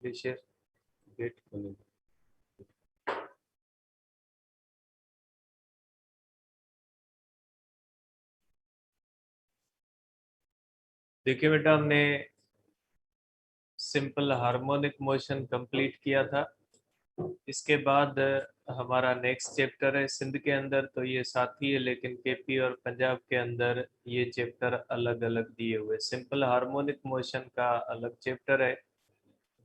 Glacier gate खोलेंगे। देखिए बेटा, हमने सिंपल हार्मोनिक मोशन कंप्लीट किया था। इसके बाद हमारा नेक्स्ट चैप्टर है सिंध के अंदर, तो ये साथ ही है, लेकिन केपी और पंजाब के अंदर ये चैप्टर अलग अलग दिए हुए। सिंपल हार्मोनिक मोशन का अलग चैप्टर है,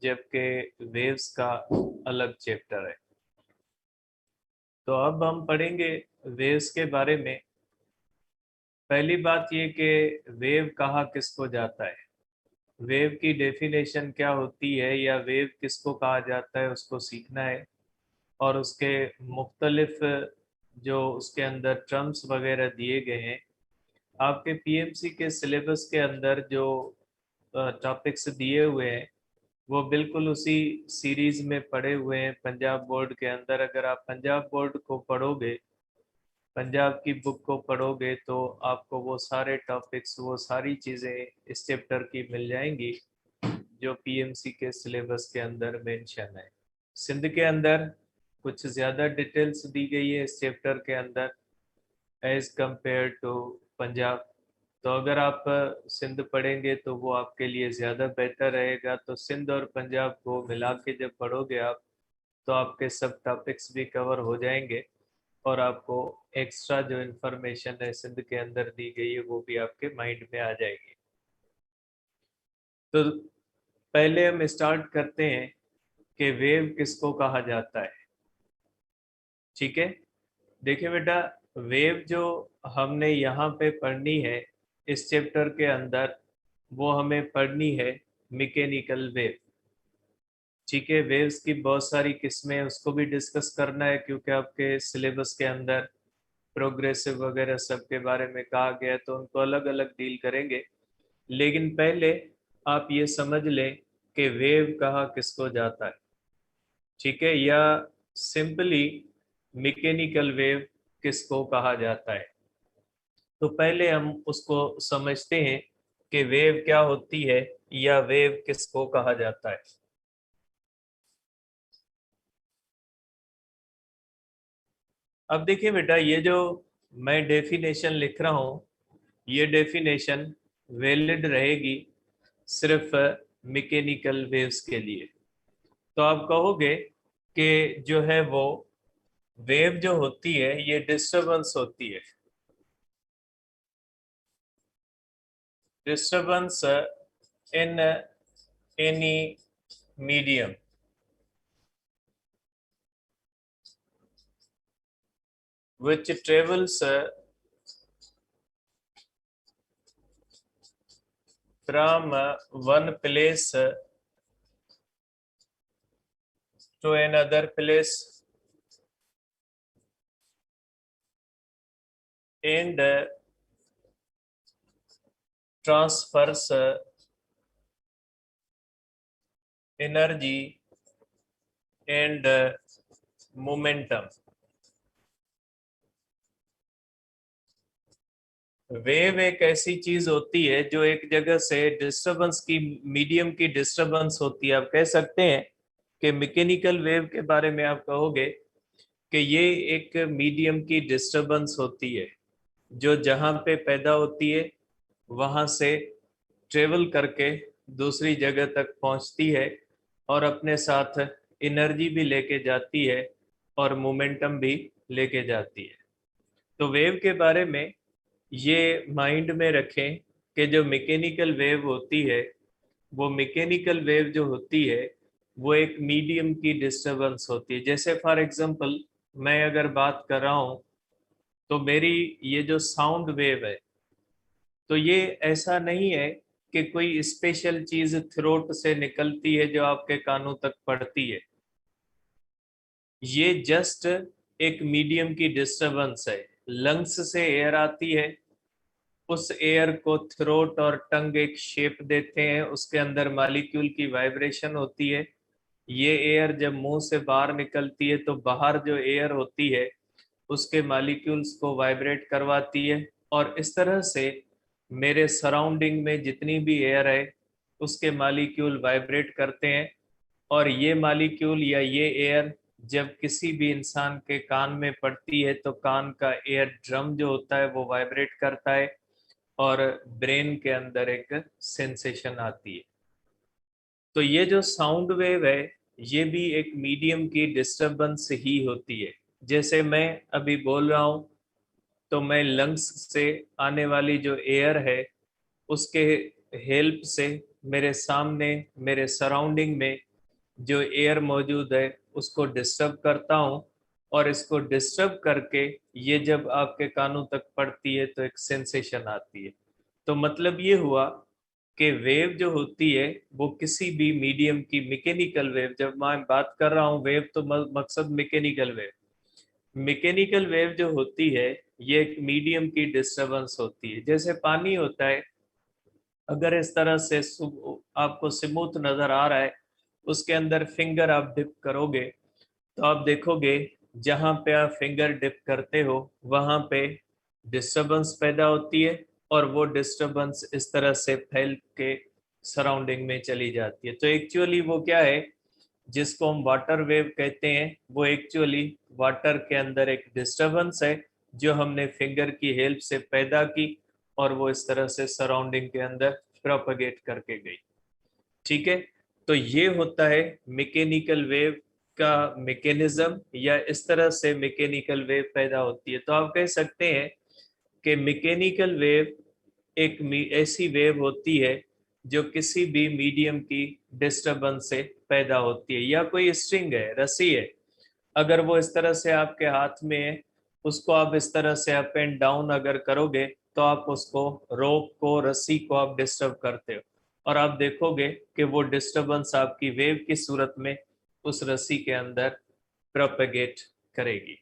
जबकि वेव्स का अलग चैप्टर है। तो अब हम पढ़ेंगे वेव्स के बारे में। पहली बात ये कि वेव कहा किसको जाता है, वेव की डेफिनेशन क्या होती है, या वेव किसको कहा जाता है, उसको सीखना है। और उसके मुख्तलिफ जो उसके अंदर टर्म्स वगैरह दिए गए हैं, आपके पीएमसी के सिलेबस के अंदर जो टॉपिक्स दिए हुए हैं वो बिल्कुल उसी सीरीज में पढ़े हुए हैं। पंजाब बोर्ड के अंदर अगर आप पंजाब बोर्ड को पढ़ोगे, पंजाब की बुक को पढ़ोगे, तो आपको वो सारे टॉपिक्स, वो सारी चीज़ें इस चैप्टर की मिल जाएंगी जो पीएमसी के सिलेबस के अंदर मेंशन है। सिंध के अंदर कुछ ज़्यादा डिटेल्स दी गई है इस चैप्टर के अंदर एज कंपेयर टू पंजाब। तो अगर आप सिंध पढ़ेंगे तो वो आपके लिए ज़्यादा बेहतर रहेगा। तो सिंध और पंजाब को मिला के जब पढ़ोगे आप, तो आपके सब टॉपिक्स भी कवर हो जाएंगे और आपको एक्स्ट्रा जो इन्फॉर्मेशन है सिंध के अंदर दी गई है वो भी आपके माइंड में आ जाएगी। तो पहले हम स्टार्ट करते हैं कि वेव किसको कहा जाता है। ठीक है, देखिए बेटा, वेव जो हमने यहाँ पे पढ़नी है इस चैप्टर के अंदर, वो हमें पढ़नी है मैकेनिकल वेव। ठीक है, वेव्स की बहुत सारी किस्में हैं, उसको भी डिस्कस करना है, क्योंकि आपके सिलेबस के अंदर प्रोग्रेसिव वगैरह सब के बारे में कहा गया है, तो उनको अलग अलग डील करेंगे। लेकिन पहले आप ये समझ लें कि वेव कहा किसको जाता है। ठीक है, या सिंपली मैकेनिकल वेव किसको कहा जाता है। तो पहले हम उसको समझते हैं कि वेव क्या होती है या वेव किसको कहा जाता है। अब देखिए बेटा, ये जो मैं डेफिनेशन लिख रहा हूँ, ये डेफिनेशन वैलिड रहेगी सिर्फ मैकेनिकल वेव्स के लिए। तो आप कहोगे कि जो है वो वेव जो होती है ये डिस्टरबेंस होती है, disturbance in any medium which travels from one place to another place and transfers energy and momentum। Wave एक ऐसी चीज होती है जो एक जगह से डिस्टरबेंस की, मीडियम की डिस्टरबेंस होती है। आप कह सकते हैं कि मैकेनिकल वेव के बारे में आप कहोगे कि ये एक मीडियम की डिस्टरबेंस होती है जो जहां पे पैदा होती है वहां से ट्रेवल करके दूसरी जगह तक पहुंचती है और अपने साथ एनर्जी भी लेके जाती है और मोमेंटम भी लेके जाती है। तो वेव के बारे में ये माइंड में रखें कि जो मैकेनिकल वेव होती है, वो मैकेनिकल वेव जो होती है वो एक मीडियम की डिस्टरबेंस होती है। जैसे फॉर एग्जांपल मैं अगर बात कर रहा हूँ, तो मेरी ये जो साउंड वेव है, तो ये ऐसा नहीं है कि कोई स्पेशल चीज थ्रोट से निकलती है जो आपके कानों तक पड़ती है। ये जस्ट एक मीडियम की डिस्टरबेंस है। लंग्स से एयर आती है, उस एयर को थ्रोट और टंग एक शेप देते हैं, उसके अंदर मॉलिक्यूल की वाइब्रेशन होती है। ये एयर जब मुंह से बाहर निकलती है तो बाहर जो एयर होती है उसके मॉलिक्यूल्स को वाइब्रेट करवाती है, और इस तरह से मेरे सराउंडिंग में जितनी भी एयर है उसके मॉलिक्यूल वाइब्रेट करते हैं और ये मालिक्यूल या ये एयर जब किसी भी इंसान के कान में पड़ती है तो कान का एयर ड्रम जो होता है वो वाइब्रेट करता है और ब्रेन के अंदर एक सेंसेशन आती है। तो ये जो साउंड वेव है ये भी एक मीडियम की डिस्टरबेंस ही होती है। जैसे मैं अभी बोल रहा हूँ तो मैं लंग्स से आने वाली जो एयर है उसके हेल्प से मेरे सामने मेरे सराउंडिंग में जो एयर मौजूद है उसको डिस्टर्ब करता हूँ, और इसको डिस्टर्ब करके ये जब आपके कानों तक पड़ती है तो एक सेंसेशन आती है। तो मतलब ये हुआ कि वेव जो होती है वो किसी भी मीडियम की मैकेनिकल वेव, जब मैं बात कर रहा हूँ वेव तो मकसद मैकेनिकल वेव, मैकेनिकल वेव जो होती है ये एक मीडियम की डिस्टरबेंस होती है। जैसे पानी होता है, अगर इस तरह से आपको स्मूथ नजर आ रहा है, उसके अंदर फिंगर आप डिप करोगे तो आप देखोगे जहां पे आप फिंगर डिप करते हो वहां पे डिस्टरबेंस पैदा होती है, और वो डिस्टरबेंस इस तरह से फैल के सराउंडिंग में चली जाती है। तो एक्चुअली वो क्या है जिसको हम वाटर वेव कहते हैं, वो एक्चुअली वाटर के अंदर एक डिस्टरबेंस है जो हमने फिंगर की हेल्प से पैदा की, और वो इस तरह से सराउंडिंग के अंदर प्रोपगेट करके गई। ठीक है, तो ये होता है मैकेनिकल वेव का मैकेनिज्म, या इस तरह से मैकेनिकल वेव पैदा होती है। तो आप कह सकते हैं कि मैकेनिकल वेव एक ऐसी वेव होती है जो किसी भी मीडियम की डिस्टरबेंस से पैदा होती है। या कोई स्ट्रिंग है, रस्सी है, अगर वो इस तरह से आपके हाथ में है, उसको आप इस तरह से अप एंड डाउन अगर करोगे तो आप उसको, रोप को, रस्सी को आप डिस्टर्ब करते हो, और आप देखोगे कि वो डिस्टरबेंस आपकी वेव की सूरत में उस रस्सी के अंदर प्रोपेगेट करेगी।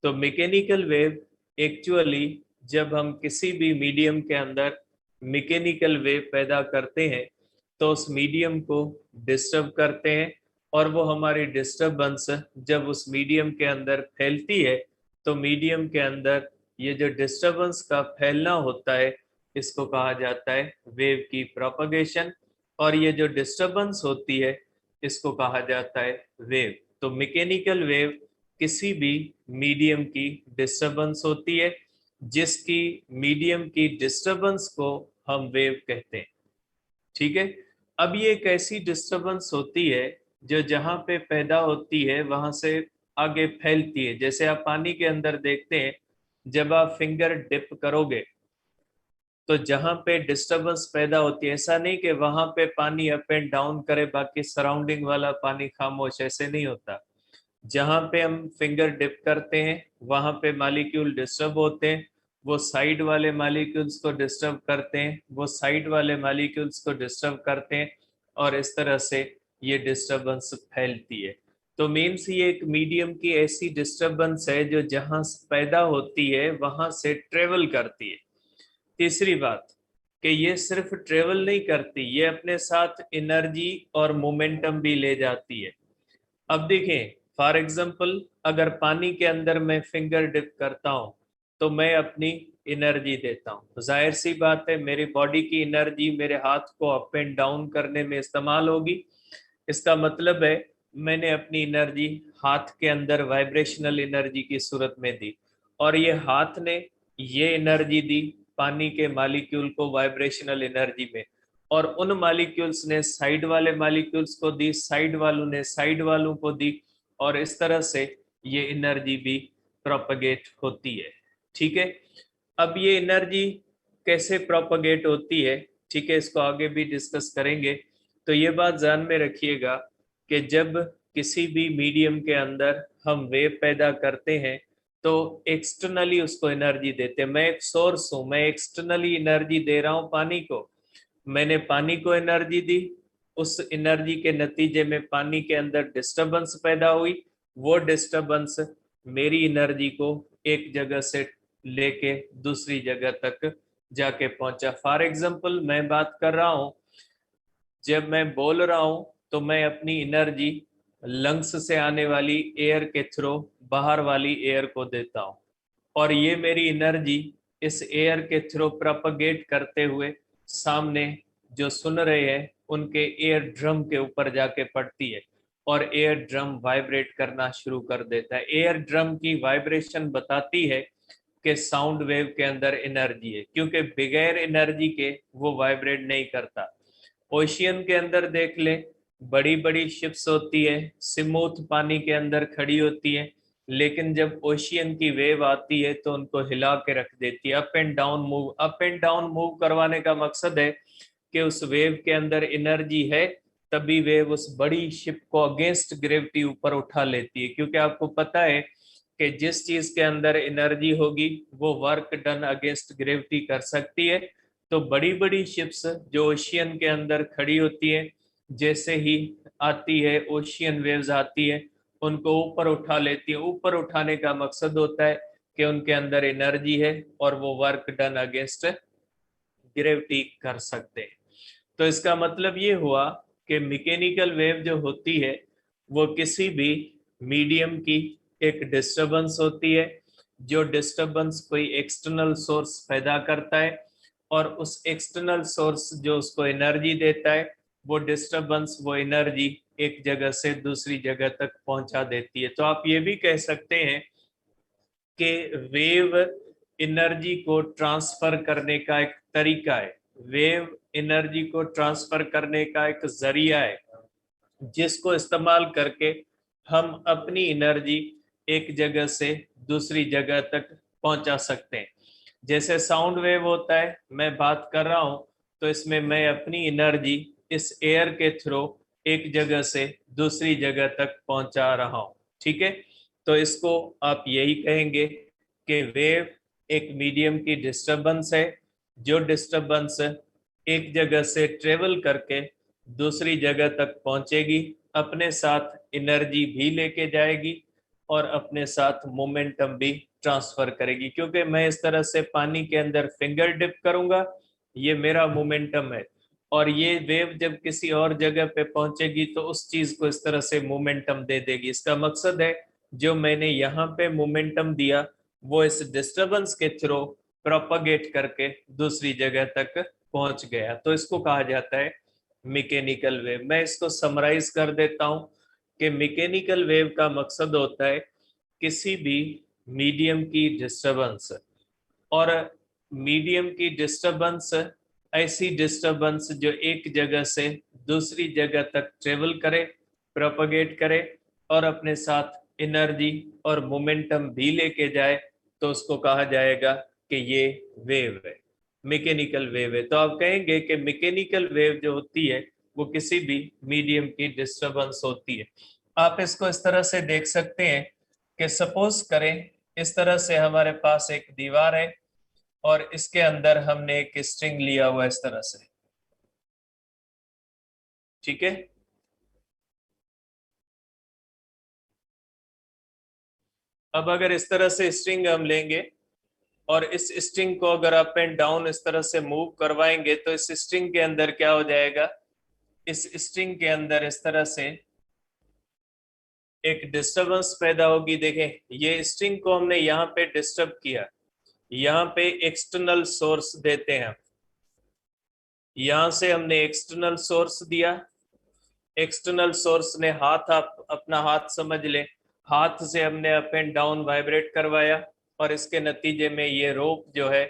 तो मैकेनिकल वेव एक्चुअली जब हम किसी भी मीडियम के अंदर मैकेनिकल वेव पैदा करते हैं तो उस मीडियम को डिस्टर्ब करते हैं, और वो हमारी डिस्टर्बेंस जब उस मीडियम के अंदर फैलती है तो मीडियम के अंदर ये जो डिस्टर्बेंस का फैलना होता है इसको कहा जाता है वेव की प्रोपगेशन, और ये जो डिस्टर्बेंस होती है इसको कहा जाता है वेव। तो मैकेनिकल वेव किसी भी मीडियम की डिस्टरबेंस होती है जिसकी मीडियम की डिस्टरबेंस को हम वेव कहते हैं। ठीक है, अब ये एक ऐसी डिस्टरबेंस होती है जो जहां पे पैदा होती है वहां से आगे फैलती है। जैसे आप पानी के अंदर देखते हैं, जब आप फिंगर डिप करोगे तो जहां पे डिस्टरबेंस पैदा होती है, ऐसा नहीं कि वहां पे पानी अप एंड डाउन करे बाकी सराउंडिंग वाला पानी खामोश, ऐसे नहीं होता। जहां पे हम फिंगर डिप करते हैं वहां पे मालिक्यूल डिस्टर्ब होते हैं, वो साइड वाले मालिक्यूल्स को डिस्टर्ब करते हैं, वो साइड वाले मालिक्यूल्स को डिस्टर्ब करते हैं, और इस तरह से ये डिस्टर्बेंस फैलती है। तो मीन्स ये एक मीडियम की ऐसी डिस्टर्बेंस है जो जहां पैदा होती है वहां से ट्रेवल करती है। तीसरी बात कि ये सिर्फ ट्रेवल नहीं करती, ये अपने साथ एनर्जी और मोमेंटम भी ले जाती है। अब देखें, फॉर एग्जाम्पल अगर पानी के अंदर मैं फिंगर डिप करता हूं तो मैं अपनी एनर्जी देता हूं, तो जाहिर सी बात है मेरी बॉडी की एनर्जी मेरे हाथ को अप एंड डाउन करने में इस्तेमाल होगी। इसका मतलब है मैंने अपनी एनर्जी हाथ के अंदर वाइब्रेशनल एनर्जी की सूरत में दी, और ये हाथ ने ये एनर्जी दी पानी के मालिक्यूल को वाइब्रेशनल एनर्जी में, और उन मालिक्यूल्स ने साइड वाले मालिक्यूल्स को दी, साइड वालों ने साइड वालों को दी, और इस तरह से ये एनर्जी भी प्रोपगेट होती है। ठीक है, अब ये एनर्जी कैसे प्रोपगेट होती है, ठीक है, इसको आगे भी डिस्कस करेंगे। तो ये बात ध्यान में रखिएगा कि जब किसी भी मीडियम के अंदर हम वेव पैदा करते हैं तो एक्सटर्नली उसको एनर्जी देते हैं। मैं एक सोर्स हूं, मैं एक्सटर्नली एनर्जी दे रहा हूं पानी को, मैंने पानी को एनर्जी दी, उस एनर्जी के नतीजे में पानी के अंदर डिस्टरबेंस पैदा हुई, वो डिस्टरबेंस मेरी एनर्जी को एक जगह से लेके दूसरी जगह तक जाके पहुंचा। फॉर एग्जाम्पल मैं बात कर रहा हूं, जब मैं बोल रहा हूं तो मैं अपनी एनर्जी लंग्स से आने वाली एयर के थ्रू बाहर वाली एयर को देता हूं, और ये मेरी एनर्जी इस एयर के थ्रू प्रोपगेट करते हुए सामने जो सुन रहे हैं उनके एयर ड्रम के ऊपर जाके पड़ती है, और एयर ड्रम वाइब्रेट करना शुरू कर देता है। एयर ड्रम की वाइब्रेशन बताती है कि साउंड वेव के अंदर एनर्जी है, क्योंकि बगैर एनर्जी के वो वाइब्रेट नहीं करता। ओशियन के अंदर देख ले, बड़ी बड़ी शिप्स होती है, स्मूथ पानी के अंदर खड़ी होती है, लेकिन जब ओशियन की वेव आती है तो उनको हिला के रख देती है। Up and down move, up and down move करवाने का मकसद है कि उस वेव के अंदर एनर्जी है, तभी वेव उस बड़ी शिप को अगेंस्ट ग्रेविटी ऊपर उठा लेती है। क्योंकि आपको पता है कि जिस चीज के अंदर एनर्जी होगी वो वर्क डन अगेंस्ट ग्रेविटी कर सकती है। तो बड़ी बड़ी शिप्स जो ओशियन के अंदर खड़ी होती है, जैसे ही आती है ओशियन वेव्स आती है, उनको ऊपर उठा लेती है। ऊपर उठाने का मकसद होता है कि उनके अंदर एनर्जी है और वो वर्क डन अगेंस्ट ग्रेविटी कर सकते हैं। तो इसका मतलब ये हुआ कि मैकेनिकल वेव जो होती है वो किसी भी मीडियम की एक डिस्टरबेंस होती है, जो डिस्टरबेंस कोई एक्सटर्नल सोर्स पैदा करता है, और उस एक्सटर्नल सोर्स जो उसको एनर्जी देता है, वो डिस्टरबेंस वो एनर्जी एक जगह से दूसरी जगह तक पहुंचा देती है। तो आप ये भी कह सकते हैं कि वेव एनर्जी को ट्रांसफर करने का एक तरीका है, वेव एनर्जी को ट्रांसफर करने का एक जरिया है, जिसको इस्तेमाल करके हम अपनी एनर्जी एक जगह से दूसरी जगह तक पहुंचा सकते हैं। जैसे साउंड वेव होता है, मैं बात कर रहा हूं, तो इसमें मैं अपनी एनर्जी इस एयर के थ्रू एक जगह से दूसरी जगह तक पहुंचा रहा हूं। ठीक है, तो इसको आप यही कहेंगे कि वेव एक मीडियम की डिस्टरबेंस है, जो डिस्टरबेंस एक जगह से ट्रेवल करके दूसरी जगह तक पहुंचेगी, अपने साथ एनर्जी भी लेके जाएगी और अपने साथ मोमेंटम भी ट्रांसफर करेगी। क्योंकि मैं इस तरह से पानी के अंदर फिंगर डिप करूंगा, ये मेरा मोमेंटम है, और ये वेव जब किसी और जगह पे पहुंचेगी तो उस चीज को इस तरह से मोमेंटम दे देगी। इसका मकसद है जो मैंने यहाँ पे मोमेंटम दिया वो इस डिस्टरबेंस के थ्रू प्रोपगेट करके दूसरी जगह तक पहुंच गया। तो इसको कहा जाता है मैकेनिकल वेव। मैं इसको समराइज कर देता हूं कि मैकेनिकल वेव का मकसद होता है किसी भी मीडियम की डिस्टरबेंस, और मीडियम की डिस्टरबेंस ऐसी डिस्टरबेंस जो एक जगह से दूसरी जगह तक ट्रेवल करे, प्रोपगेट करे और अपने साथ एनर्जी और मोमेंटम भी लेके जाए, तो उसको कहा जाएगा कि ये वेव है, मैकेनिकल वेव है। तो आप कहेंगे कि मैकेनिकल वेव जो होती है वो किसी भी मीडियम की डिस्टरबेंस होती है। आप इसको इस तरह से देख सकते हैं कि सपोज करें इस तरह से हमारे पास एक दीवार है और इसके अंदर हमने एक स्ट्रिंग लिया हुआ इस तरह से। ठीक है, अब अगर इस तरह से स्ट्रिंग हम लेंगे और इस स्ट्रिंग को अगर अप एंड डाउन इस तरह से मूव करवाएंगे, तो इस स्ट्रिंग के अंदर क्या हो जाएगा, इस स्ट्रिंग के अंदर इस तरह से एक डिस्टरबेंस पैदा होगी। देखें, ये स्ट्रिंग को हमने यहाँ पे डिस्टर्ब किया, यहाँ पे एक्सटर्नल सोर्स देते हैं, यहां से हमने एक्सटर्नल सोर्स दिया, एक्सटर्नल सोर्स ने हाथ, आप अपना हाथ समझ लें, हाथ से हमने अप एंड डाउन वाइब्रेट करवाया और इसके नतीजे में ये रोप जो है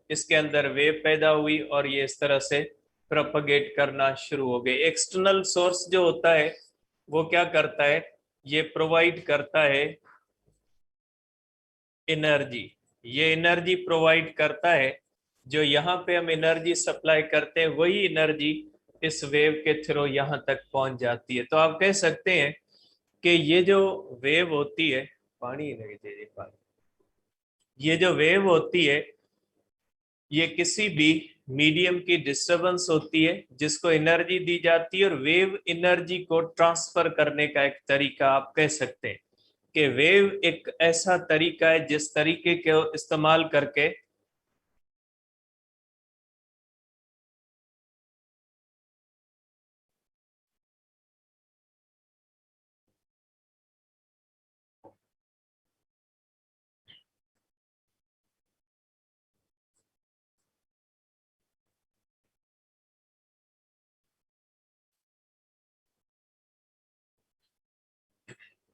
इसके अंदर वेव पैदा हुई और ये इस तरह से प्रोपगेट करना शुरू हो गई। एक्सटर्नल सोर्स जो होता है वो क्या करता है, ये प्रोवाइड करता है एनर्जी, ये एनर्जी प्रोवाइड करता है। जो यहाँ पे हम एनर्जी सप्लाई करते हैं वही एनर्जी इस वेव के थ्रू यहाँ तक पहुंच जाती है। तो आप कह सकते हैं कि ये जो वेव होती है, पानी लगे दीजिए पानी, ये जो वेव होती है ये किसी भी मीडियम की डिस्टरबेंस होती है जिसको एनर्जी दी जाती है, और वेव एनर्जी को ट्रांसफर करने का एक तरीका आप कह सकते हैं कि वेव एक ऐसा तरीका है जिस तरीके के इस्तेमाल करके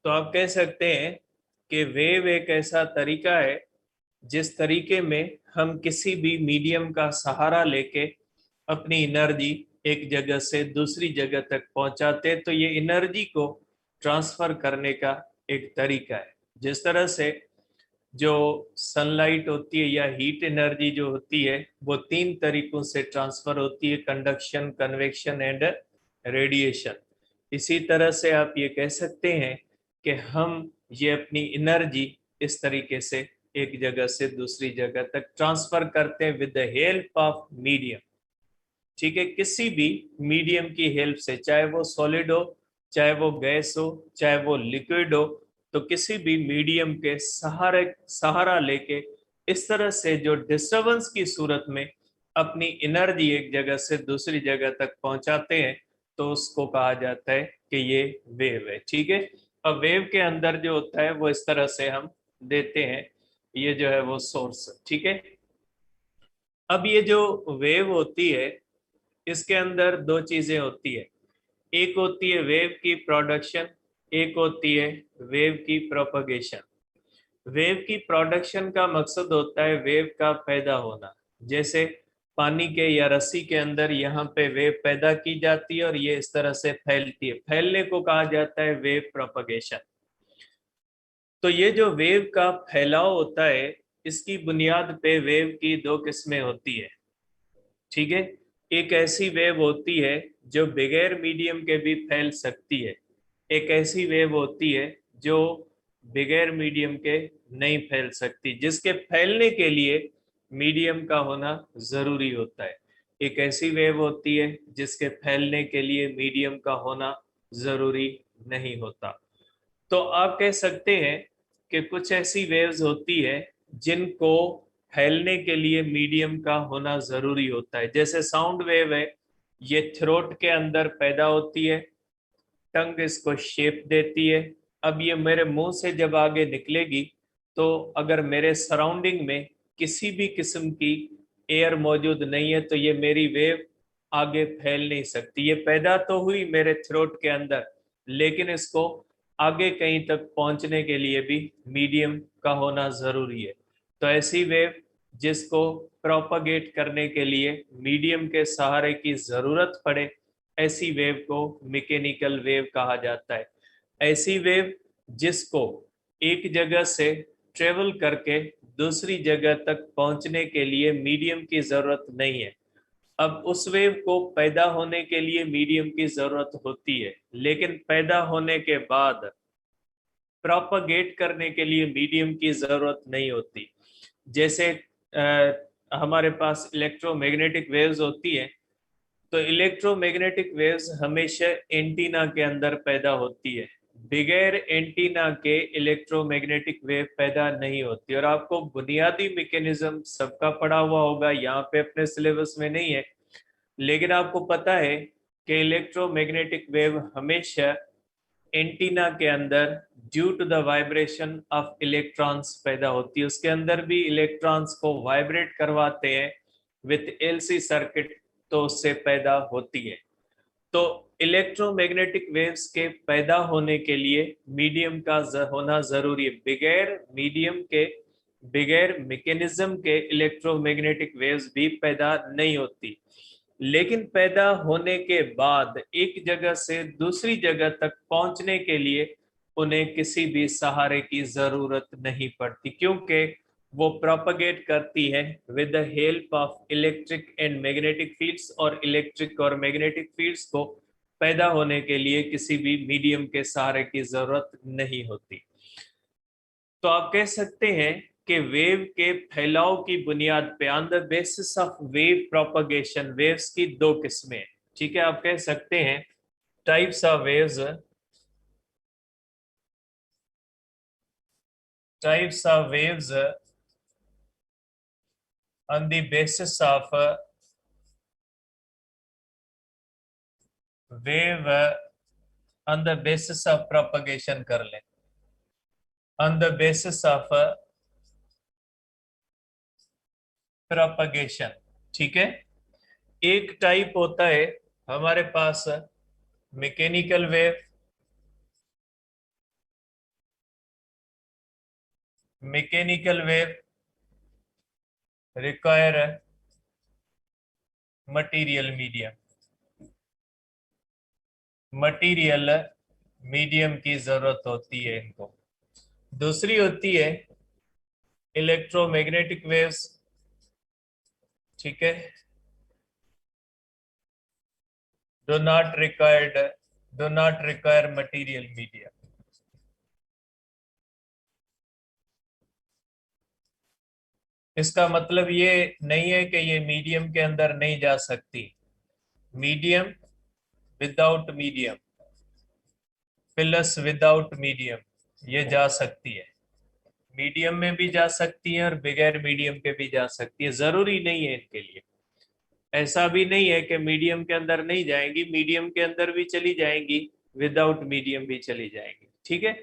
तो आप कह सकते हैं कि वेव एक ऐसा तरीका है जिस तरीके में हम किसी भी मीडियम का सहारा लेके अपनी एनर्जी एक जगह से दूसरी जगह तक पहुंचाते हैं। तो ये एनर्जी को ट्रांसफर करने का एक तरीका है। जिस तरह से जो सनलाइट होती है या हीट एनर्जी जो होती है वो तीन तरीकों से ट्रांसफर होती है, कंडक्शन, कन्वेक्शन एंड रेडिएशन। इसी तरह से आप ये कह सकते हैं कि हम ये अपनी एनर्जी इस तरीके से एक जगह से दूसरी जगह तक ट्रांसफर करते हैं with the help of medium. ठीक है, किसी भी मीडियम की हेल्प से, चाहे वो सॉलिड हो, चाहे वो गैस हो, चाहे वो लिक्विड हो, तो किसी भी मीडियम के सहारा लेके इस तरह से जो डिस्टरबेंस की सूरत में अपनी एनर्जी एक जगह से दूसरी जगह तक पहुंचाते हैं तो उसको कहा जाता है कि ये वेव है। ठीक है, अब वेव के अंदर जो होता है वो इस तरह से हम देते हैं, ये जो है वो सोर्स। ठीक है, अब ये जो वेव होती है इसके अंदर दो चीजें होती है, एक होती है वेव की प्रोडक्शन, एक होती है वेव की प्रोपगेशन। वेव की प्रोडक्शन का मकसद होता है वेव का पैदा होना। जैसे पानी के या रस्सी के अंदर यहाँ पे वेव पैदा की जाती है और ये इस तरह से फैलती है, फैलने को कहा जाता है वेव प्रोपगेशन। तो ये जो वेव का फैलाव होता है इसकी बुनियाद पे वेव की दो किस्में होती है। ठीक है, एक ऐसी वेव होती है जो बगैर मीडियम के भी फैल सकती है, एक ऐसी वेव होती है जो बगैर मीडियम के नहीं फैल सकती, जिसके फैलने के लिए मीडियम का होना जरूरी होता है। एक ऐसी वेव होती है जिसके फैलने के लिए मीडियम का होना जरूरी नहीं होता। तो आप कह सकते हैं कि कुछ ऐसी वेव्स होती है जिनको फैलने के लिए मीडियम का होना जरूरी होता है। जैसे साउंड वेव है, ये थ्रोट के अंदर पैदा होती है, टंग इसको शेप देती है। अब ये मेरे मुंह से जब आगे निकलेगी तो अगर मेरे सराउंडिंग में किसी भी किस्म की एयर मौजूद नहीं है तो ये मेरी वेव आगे फैल नहीं सकती। ये पैदा तो हुई मेरे थ्रोट के अंदर, लेकिन इसको आगे कहीं तक पहुंचने के लिए भी मीडियम का होना जरूरी है। तो ऐसी वेव जिसको प्रोपागेट करने के लिए मीडियम के सहारे की जरूरत पड़े, ऐसी वेव को मैकेनिकल वेव कहा जाता है। ऐसी वेव जिसको एक जगह से ट्रेवल करके दूसरी जगह तक पहुंचने के लिए मीडियम की जरूरत नहीं है। अब उस वेव को पैदा होने के लिए मीडियम की जरूरत होती है, लेकिन पैदा होने के बाद प्रोपागेट करने के लिए मीडियम की जरूरत नहीं होती। जैसे हमारे पास इलेक्ट्रोमैग्नेटिक वेव्स होती है, तो इलेक्ट्रोमैग्नेटिक वेव्स हमेशा एंटीना के अंदर पैदा होती है, बगैर एंटीना के इलेक्ट्रोमैग्नेटिक वेव पैदा नहीं होती। और आपको बुनियादी मैकेनिज्म सबका पढ़ा हुआ होगा, यहाँ पे अपने सिलेबस में नहीं है, लेकिन आपको पता है कि इलेक्ट्रोमैग्नेटिक वेव हमेशा एंटीना के अंदर due to the vibration of electrons पैदा होती है। उसके अंदर भी इलेक्ट्रॉन्स को वाइब्रेट करवाते हैं विथ एलसी सर्किट, तो उससे पैदा होती है। तो इलेक्ट्रोमैग्नेटिक वेव्स के पैदा होने के लिए मीडियम का होना जरूरी है। बगैर मीडियम के, बगैर मैकेनिज्म के इलेक्ट्रोमैग्नेटिक वेव्स भी पैदा नहीं होती। लेकिन पैदा होने के बाद एक जगह से दूसरी जगह तक पहुंचने के लिए उन्हें किसी भी सहारे की जरूरत नहीं पड़ती, क्योंकि वो प्रोपगेट करती है with the help of electric and magnetic fields, और इलेक्ट्रिक और मैग्नेटिक फील्ड्स को पैदा होने के लिए किसी भी मीडियम के सहारे की जरूरत नहीं होती। तो आप कह सकते हैं कि वेव के फैलाव की बुनियाद पे, on the basis of wave propagation, waves की दो किस्में। ठीक है, आप कह सकते हैं types of waves, types of waves on the basis of wave, on the basis of propagation कर लें, on the basis of propagation. ठीक है, एक टाइप होता है हमारे पास mechanical wave, mechanical wave require material medium, material medium की जरूरत होती है इनको। दूसरी होती है इलेक्ट्रोमैग्नेटिक वेव्स, ठीक है, do not require material medium। इसका मतलब ये नहीं है कि ये मीडियम के अंदर नहीं जा सकती, medium without medium plus without medium ये जा सकती है, मीडियम में भी जा सकती है और बगैर मीडियम के भी जा सकती है, जरूरी नहीं है इनके लिए। ऐसा भी नहीं है कि मीडियम के अंदर नहीं जाएंगी, मीडियम के अंदर भी चली जाएंगी, विदाउट मीडियम भी चली जाएंगी, ठीक है।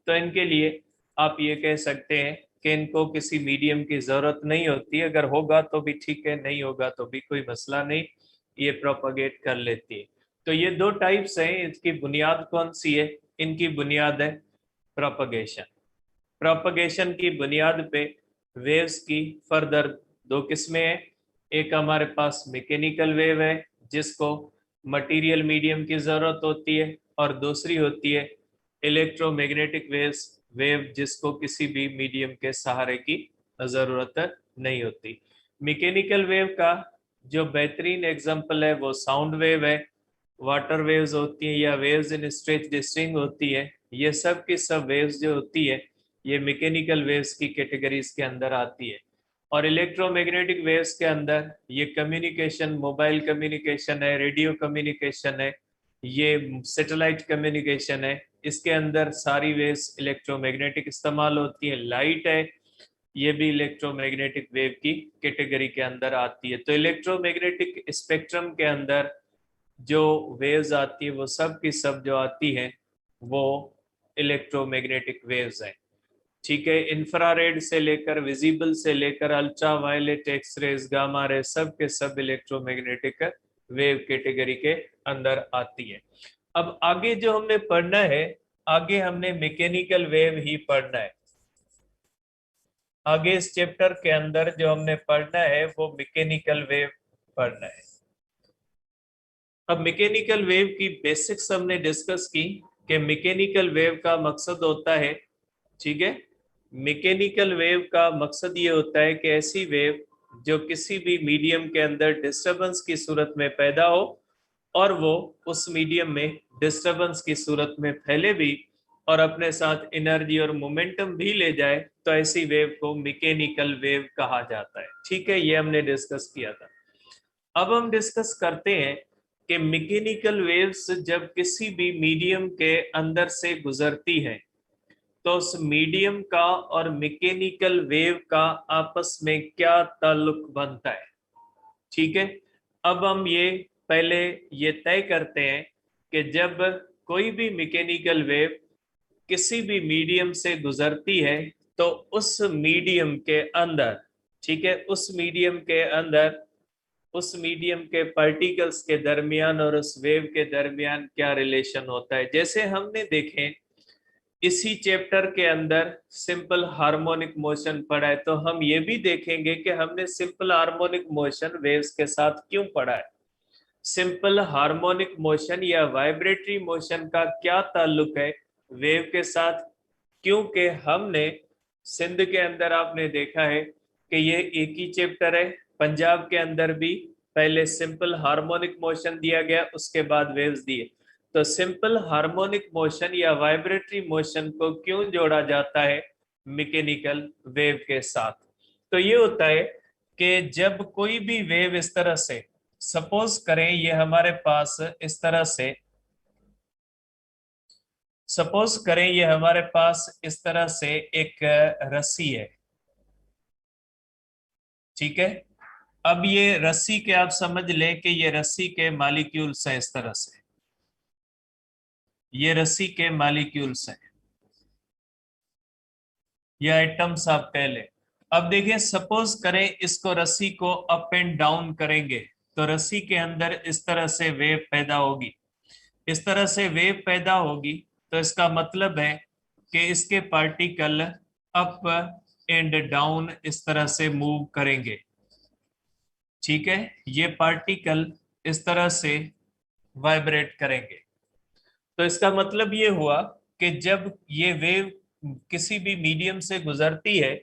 तो इनके लिए आप ये कह सकते हैं कि इनको किसी मीडियम की जरूरत नहीं होती, अगर होगा तो भी ठीक है, नहीं होगा तो भी कोई मसला नहीं, ये प्रोपगेट कर लेती है। तो ये दो टाइप्स हैं, इसकी बुनियाद कौन सी है? इनकी बुनियाद है प्रोपगेशन। प्रोपगेशन की बुनियाद पे वेव्स की फर्दर दो किस्में हैं, एक हमारे पास मैकेनिकल वेव है जिसको मटेरियल मीडियम की जरूरत होती है, और दूसरी होती है इलेक्ट्रोमैग्नेटिक वेव्स, वेव जिसको किसी भी मीडियम के सहारे की जरूरत नहीं होती। मैकेनिकल वेव का जो बेहतरीन एग्जांपल है वो साउंड वेव है, वाटर वेव्स होती हैं या वेव्स इन स्ट्रेच स्ट्रिंग होती है, ये सब की सब वेव्स जो होती है ये मैकेनिकल वेव्स की कैटेगरीज के अंदर आती है। और इलेक्ट्रोमैग्नेटिक वेव्स के अंदर ये कम्युनिकेशन, मोबाइल कम्युनिकेशन है, रेडियो कम्युनिकेशन है, ये सैटेलाइट कम्युनिकेशन है, इसके अंदर सारी वेव्स इलेक्ट्रोमैग्नेटिक इस्तेमाल होती है। लाइट है, ये भी इलेक्ट्रोमैग्नेटिक वेव की कैटेगरी के अंदर आती है। तो इलेक्ट्रोमैग्नेटिक स्पेक्ट्रम के अंदर जो वेव्स आती है वो सब की सब जो आती है वो इलेक्ट्रोमैग्नेटिक वेव्स हैं, ठीक है। इंफ्रारेड से लेकर विजिबल से लेकर ultra violet, X-rays, gamma ray, सब के सब इलेक्ट्रोमैग्नेटिक वेव कैटेगरी के अंदर आती है। अब आगे जो हमने पढ़ना है, आगे हमने मैकेनिकल वेव ही पढ़ना है। आगे इस चैप्टर के अंदर जो हमने पढ़ना है वो मैकेनिकल वेव पढ़ना है। अब मैकेनिकल वेव की बेसिक्स हमने डिस्कस की कि मैकेनिकल वेव का मकसद होता है, ठीक है, मैकेनिकल वेव का मकसद ये होता है कि ऐसी वेव जो किसी भी मीडियम के अंदर डिस्टरबेंस की सूरत में पैदा हो और वो उस मीडियम में डिस्टरबेंस की सूरत में फैले भी और अपने साथ एनर्जी और मोमेंटम भी ले जाए, तो ऐसी वेव को मैकेनिकल वेव कहा जाता है, ठीक है। ये हमने डिस्कस किया था। अब हम डिस्कस करते हैं कि मैकेनिकल वेव्स जब किसी भी मीडियम के अंदर से गुजरती है तो उस मीडियम का और मैकेनिकल वेव का आपस में क्या ताल्लुक बनता है, ठीक है। अब हम ये पहले ये तय करते हैं कि जब कोई भी मैकेनिकल वेव किसी भी मीडियम से गुजरती है तो उस मीडियम के अंदर, ठीक है, उस मीडियम के अंदर उस मीडियम के पार्टिकल्स के दरमियान और उस वेव के दरमियान क्या रिलेशन होता है। जैसे हमने देखें इसी चैप्टर के अंदर सिंपल हार्मोनिक मोशन पढ़ा है, तो हम ये भी देखेंगे कि हमने सिंपल हार्मोनिक मोशन वेव्स के साथ क्यों पढ़ा है। सिंपल हार्मोनिक मोशन या वाइब्रेटरी मोशन का क्या ताल्लुक है वेव के साथ, क्योंकि हमने सिंध के अंदर आपने देखा है कि ये एक ही चैप्टर है, पंजाब के अंदर भी पहले सिंपल हार्मोनिक मोशन दिया गया, उसके बाद वेव्स दिए। तो सिंपल हार्मोनिक मोशन या वाइब्रेटरी मोशन को क्यों जोड़ा जाता है मैकेनिकल वेव के साथ? तो ये होता है कि जब कोई भी वेव इस तरह से, सपोज करें ये हमारे पास इस तरह से, सपोज करें ये हमारे पास इस तरह से एक रस्सी है, ठीक है। अब ये रस्सी के आप समझ लें कि ये रस्सी के मालिक्यूल्स हैं, इस तरह से ये रस्सी के मालिक्यूल्स हैं या एटम्स आप कह लें। अब देखिए सपोज करें इसको, रस्सी को अप एंड डाउन करेंगे तो रस्सी के अंदर इस तरह से वेव पैदा होगी, इस तरह से वेव पैदा होगी, तो इसका मतलब है कि इसके पार्टिकल अप एंड डाउन इस तरह से मूव करेंगे। ठीक है, ये पार्टिकल इस तरह से वाइब्रेट करेंगे। तो इसका मतलब ये हुआ कि जब ये वेव किसी भी मीडियम से गुजरती है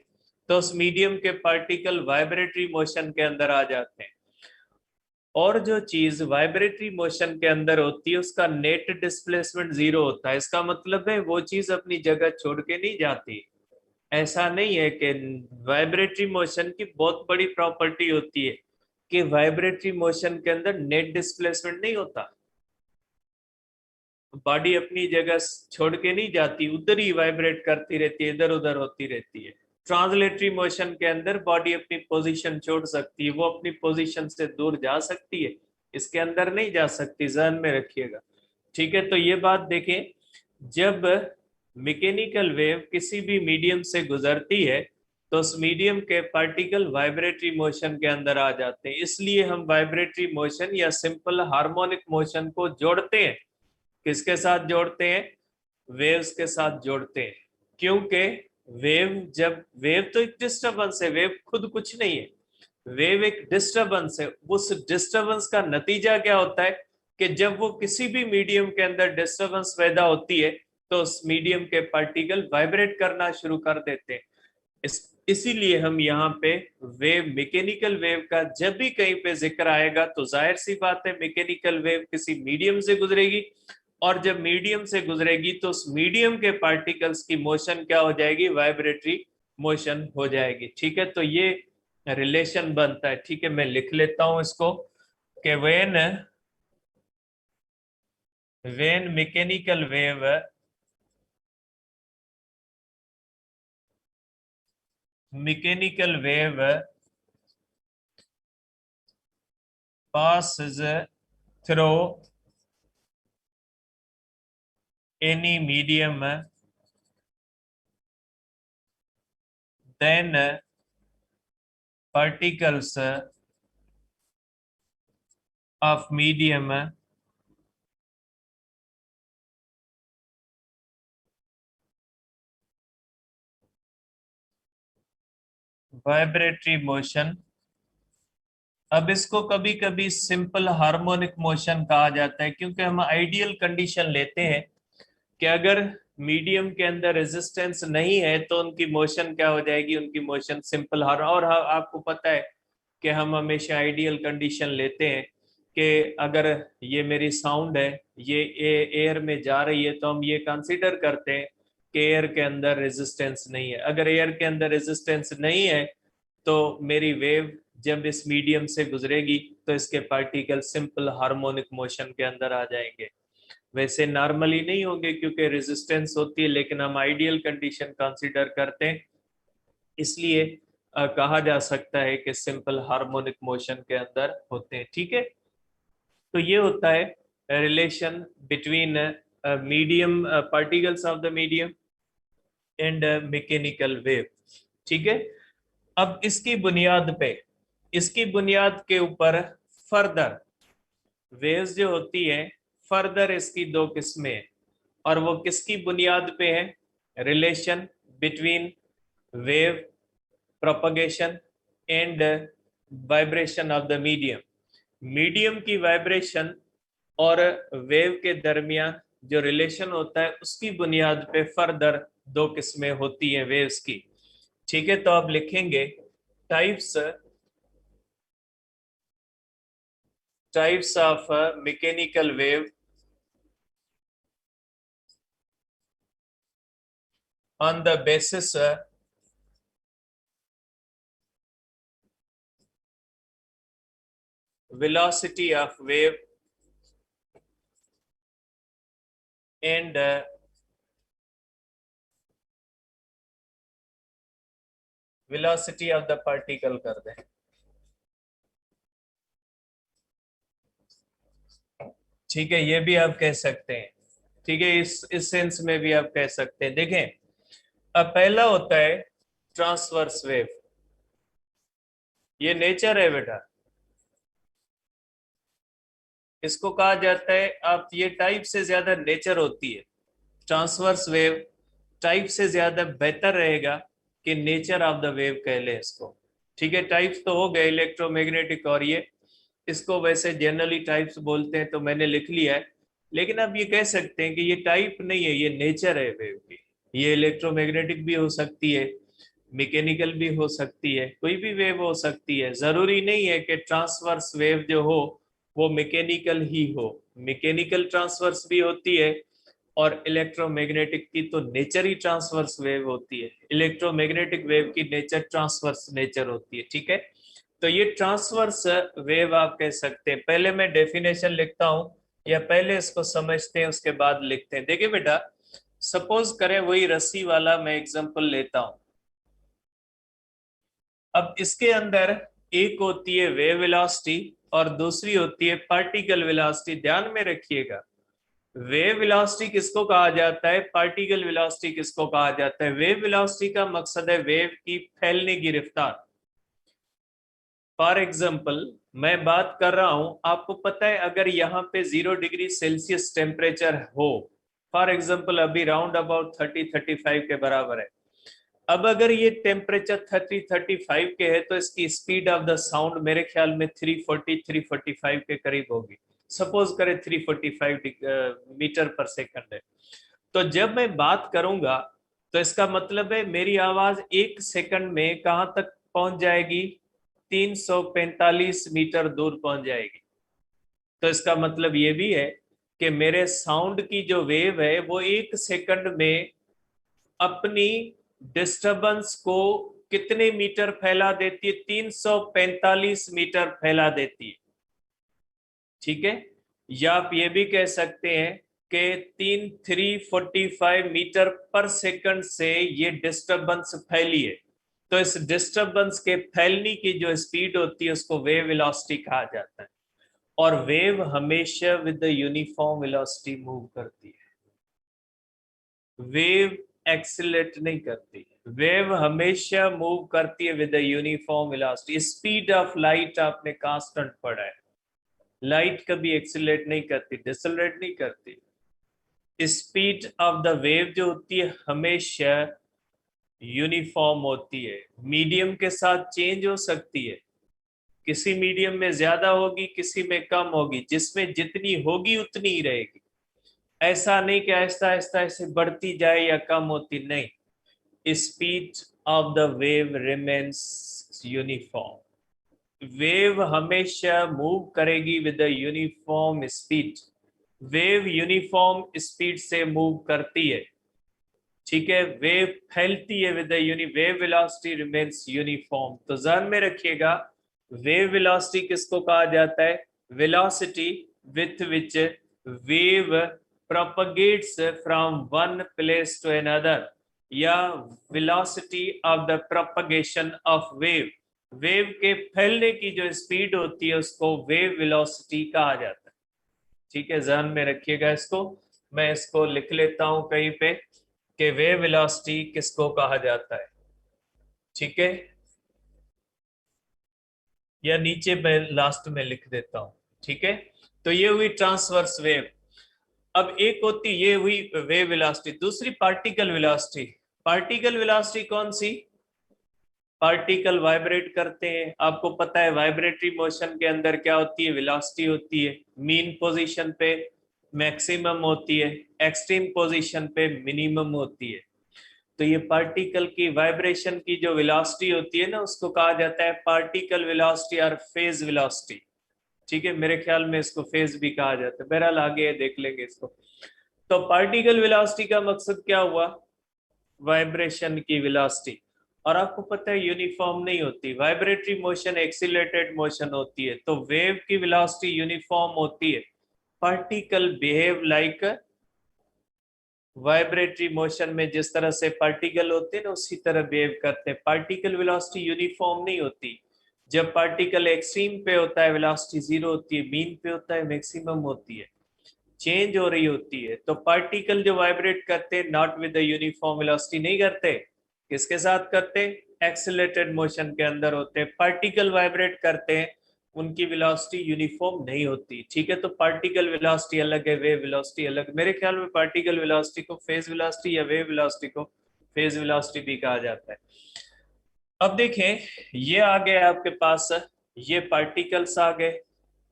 तो उस मीडियम के पार्टिकल वाइब्रेटरी मोशन के अंदर आ जाते हैं, और जो चीज वाइब्रेटरी मोशन के अंदर होती है उसका नेट डिस्प्लेसमेंट जीरो होता है। इसका मतलब है वो चीज अपनी जगह छोड़ के नहीं जाती। ऐसा नहीं है कि वाइब्रेटरी मोशन की बहुत बड़ी प्रॉपर्टी होती है कि वाइब्रेटरी मोशन के अंदर नेट डिस्प्लेसमेंट नहीं होता, बॉडी अपनी जगह छोड़ के नहीं जाती, उधर ही वाइब्रेट करती रहती है, इधर उधर होती रहती है। ट्रांसलेटरी मोशन के अंदर बॉडी अपनी पोजीशन छोड़ सकती है, वो अपनी पोजीशन से दूर जा सकती है, इसके अंदर नहीं जा सकती, ध्यान में रखिएगा। ठीक है, तो ये बात देखें, जब मैकेनिकल वेव किसी भी मीडियम से गुजरती है तो उस मीडियम के पार्टिकल वाइब्रेटरी मोशन के अंदर आ जाते हैं। इसलिए हम वाइब्रेटरी मोशन या सिंपल हार्मोनिक मोशन को जोड़ते हैं। किसके साथ जोड़ते हैं? वेव्स के साथ जोड़ते हैं, क्योंकि वेव तो एक डिस्टरबेंस है, वेव खुद कुछ नहीं है, वेव एक डिस्टरबेंस है। उस डिस्टरबेंस का नतीजा क्या होता है कि जब वो किसी भी मीडियम के अंदर डिस्टरबेंस पैदा होती है तो उस मीडियम के पार्टिकल वाइब्रेट करना शुरू कर देते हैं। इसीलिए हम यहाँ पे वेव, मैकेनिकल वेव का जब भी कहीं पे जिक्र आएगा तो जाहिर सी बात है मैकेनिकल वेव किसी मीडियम से गुजरेगी, और जब मीडियम से गुजरेगी तो उस मीडियम के पार्टिकल्स की मोशन क्या हो जाएगी? वाइब्रेटरी मोशन हो जाएगी। ठीक है, तो ये रिलेशन बनता है। ठीक है, मैं लिख लेता हूं इसको कि when mechanical wave passes through any medium, then particles of medium vibratory motion. अब इसको कभी कभी सिंपल हार्मोनिक मोशन कहा जाता है, क्योंकि हम आइडियल कंडीशन लेते हैं कि अगर मीडियम के अंदर रेजिस्टेंस नहीं है तो उनकी मोशन क्या हो जाएगी? उनकी मोशन सिंपल हार। और आपको पता है कि हम हमेशा आइडियल कंडीशन लेते हैं कि अगर ये मेरी साउंड है, ये एयर में जा रही है, तो हम ये कंसीडर करते हैं कि एयर के अंदर रेजिस्टेंस नहीं है। अगर एयर के अंदर रेजिस्टेंस नहीं है तो मेरी वेव जब इस मीडियम से गुजरेगी तो इसके पार्टिकल सिंपल हार्मोनिक मोशन के अंदर आ जाएंगे। वैसे नॉर्मली नहीं होंगे क्योंकि रेजिस्टेंस होती है, लेकिन हम आइडियल कंडीशन कंसीडर करते हैं, इसलिए कहा जा सकता है कि सिंपल हार्मोनिक मोशन के अंदर होते हैं। ठीक है, तो ये होता है relation between medium, particles of the medium and mechanical wave. ठीक है, अब इसकी बुनियाद के ऊपर फर्दर वेव्स जो होती है, फर्दर इसकी दो किस्में हैं, और वो किसकी बुनियाद पे है? Relation between wave propagation and vibration of the medium. Medium की वाइब्रेशन और वेव के दरमियान जो रिलेशन होता है उसकी बुनियाद पे फर्दर दो किस्में होती हैं वेव्स की। ठीक है, तो आप लिखेंगे types of mechanical wave on the basis velocity of wave and velocity of the particle कर दें। ठीक है, ये भी आप कह सकते हैं। ठीक है, इस सेंस में भी आप कह सकते हैं। देखें, अब पहला होता है ट्रांसवर्स वेव, ये नेचर है बेटा, इसको कहा जाता है। आप ये टाइप से ज्यादा नेचर होती है, ट्रांसवर्स वेव टाइप से ज्यादा बेहतर रहेगा कि नेचर ऑफ द वेव कह लें इसको। ठीक है, टाइप्स तो हो गए इलेक्ट्रोमैग्नेटिक, और ये इसको वैसे जनरली टाइप्स बोलते हैं तो मैंने लिख लिया है। लेकिन अब ये कह सकते हैं कि ये टाइप नहीं है, ये नेचर है वेव की। ये इलेक्ट्रोमैग्नेटिक भी हो सकती है, मैकेनिकल भी हो सकती है, कोई भी वेव हो सकती है। जरूरी नहीं है कि ट्रांसवर्स वेव जो हो वो मैकेनिकल ही हो, मैकेनिकल ट्रांसवर्स भी होती है, और इलेक्ट्रोमैग्नेटिक की तो नेचर ही ट्रांसवर्स वेव होती है। इलेक्ट्रोमैग्नेटिक वेव की नेचर ट्रांसवर्स नेचर होती है। ठीक है, तो ये ट्रांसवर्स वेव आप कह सकते हैं। पहले मैं डेफिनेशन लिखता हूं, या पहले इसको समझते हैं उसके बाद लिखते हैं। देखिए बेटा, सपोज करें वही रस्सी वाला मैं एग्जांपल लेता हूं। अब इसके अंदर एक होती है वेव वेलोसिटी और दूसरी होती है पार्टिकल वेलोसिटी। ध्यान में रखिएगा, वेव वेलोसिटी किसको कहा जाता है, पार्टिकल वेलोसिटी किसको कहा जाता है। वेव वेलोसिटी का मकसद है वेव की फैलने की रफ्तार। फॉर एग्जाम्पल मैं बात कर रहा हूं, आपको पता है अगर यहाँ पे 0 डिग्री सेल्सियस टेम्परेचर हो, फॉर एग्जाम्पल अभी राउंड अबाउट 30-35 के बराबर है। अब अगर ये टेम्परेचर 30-35 के है तो इसकी स्पीड ऑफ द साउंड मेरे ख्याल में 340-345 के करीब होगी। सपोज करें 345 मीटर पर सेकंड है। तो जब मैं बात करूंगा तो इसका मतलब है मेरी आवाज 1 सेकंड में कहां तक पहुंच जाएगी, 345 मीटर दूर पहुंच जाएगी। तो इसका मतलब ये भी है कि मेरे साउंड की जो वेव है वो 1 सेकंड में अपनी डिस्टरबेंस को कितने मीटर फैला देती है, 345 मीटर फैला देती है। ठीक है, या आप ये भी कह सकते हैं कि 345 मीटर पर सेकंड से ये डिस्टरबेंस फैली है। तो इस डिस्टरबेंस के फैलने की जो स्पीड होती है उसको वेव वेलोसिटी कहा जाता है। और वेव हमेशा with the uniform velocity move करती है, वेव एक्सीलरेट नहीं करती। वेव हमेशा मूव करती है with the uniform velocity. Speed of light आपने कांस्टेंट पढ़ा है, लाइट कभी एक्सीलरेट नहीं करती, डिसलरेट नहीं करती। स्पीड ऑफ द वेव जो होती है हमेशा यूनिफॉर्म होती है। मीडियम के साथ चेंज हो सकती है, किसी मीडियम में ज्यादा होगी, किसी में कम होगी, जिसमें जितनी होगी उतनी ही रहेगी। ऐसा नहीं कि आहिस्ता आहिस्ता ऐसे बढ़ती जाए या कम होती, नहीं। Speed of the wave remains uniform. Wave हमेशा मूव करेगी with the uniform speed. Wave uniform speed से मूव करती है। ठीक है, वेव फैलती है with the wave velocity remains uniform. तो ध्यान में रखिएगा, वेव वेलोसिटी किसको कहा जाता है, velocity with which wave propagates from one place to another, या velocity of the propagation of wave। Wave के फैलने की जो स्पीड होती है उसको वेव वेलोसिटी कहा जाता है। ठीक है, ध्यान में रखिएगा इसको। मैं इसको लिख लेता हूं कहीं पे कि वेव वेलोसिटी किसको कहा जाता है। ठीक है, या नीचे मैं लास्ट में लिख देता हूं। ठीक है, तो ये हुई ट्रांसवर्स वेव। अब एक होती, ये हुई वेव वेलोसिटी, दूसरी पार्टिकल वेलोसिटी। पार्टिकल वेलोसिटी कौन सी, पार्टिकल वाइब्रेट करते हैं, आपको पता है वाइब्रेटरी मोशन के अंदर क्या होती है, वेलोसिटी होती है। मीन पोजीशन पे मैक्सिमम होती है, एक्सट्रीम पोजीशन पे मिनिमम होती है। तो ये पार्टिकल की वाइब्रेशन की जो वेलोसिटी होती है ना उसको कहा जाता है पार्टिकल वेलोसिटी और फेज वेलोसिटी। ठीक है, मेरे ख्याल में इसको फेज भी कहा जाता है, बहरहाल आगे देख लेंगे इसको। तो पार्टिकल वेलोसिटी का मकसद क्या हुआ, वाइब्रेशन की वेलोसिटी। और आपको पता है यूनिफॉर्म नहीं होती, वाइब्रेटरी मोशन एक्सीलरेटेड मोशन होती है, तो वेव की वेलोसिटी यूनिफॉर्म होती है। Particle behave like vibratory motion में जिस तरह से पार्टिकल होते हैं ना उसी तरह बिहेव करते हैं। पार्टिकल वेलोसिटी यूनिफॉर्म नहीं होती। जब पार्टिकल एक्सट्रीम पे होता है वेलोसिटी 0 होती है, मीन पे होता है मैक्सिमम होती है, चेंज हो रही होती है। तो पार्टिकल जो वाइब्रेट करते हैं not with the uniform velocity नहीं करते, किसके साथ करते, एक्सेलरेटेड मोशन के अंदर होते हैं। पार्टिकल वाइब्रेट करते हैं, उनकी वेलोसिटी यूनिफॉर्म नहीं होती। ठीक है, तो पार्टिकल वेलोसिटी अलग है, वेव वेलोसिटी अलग। मेरे ख्याल में पार्टिकल वेलोसिटी को फेज वेलोसिटी या वेव वेलोसिटी को फेज वेलोसिटी भी कहा जाता है। अब देखें, ये आ गए आपके पास, ये पार्टिकल्स आ गए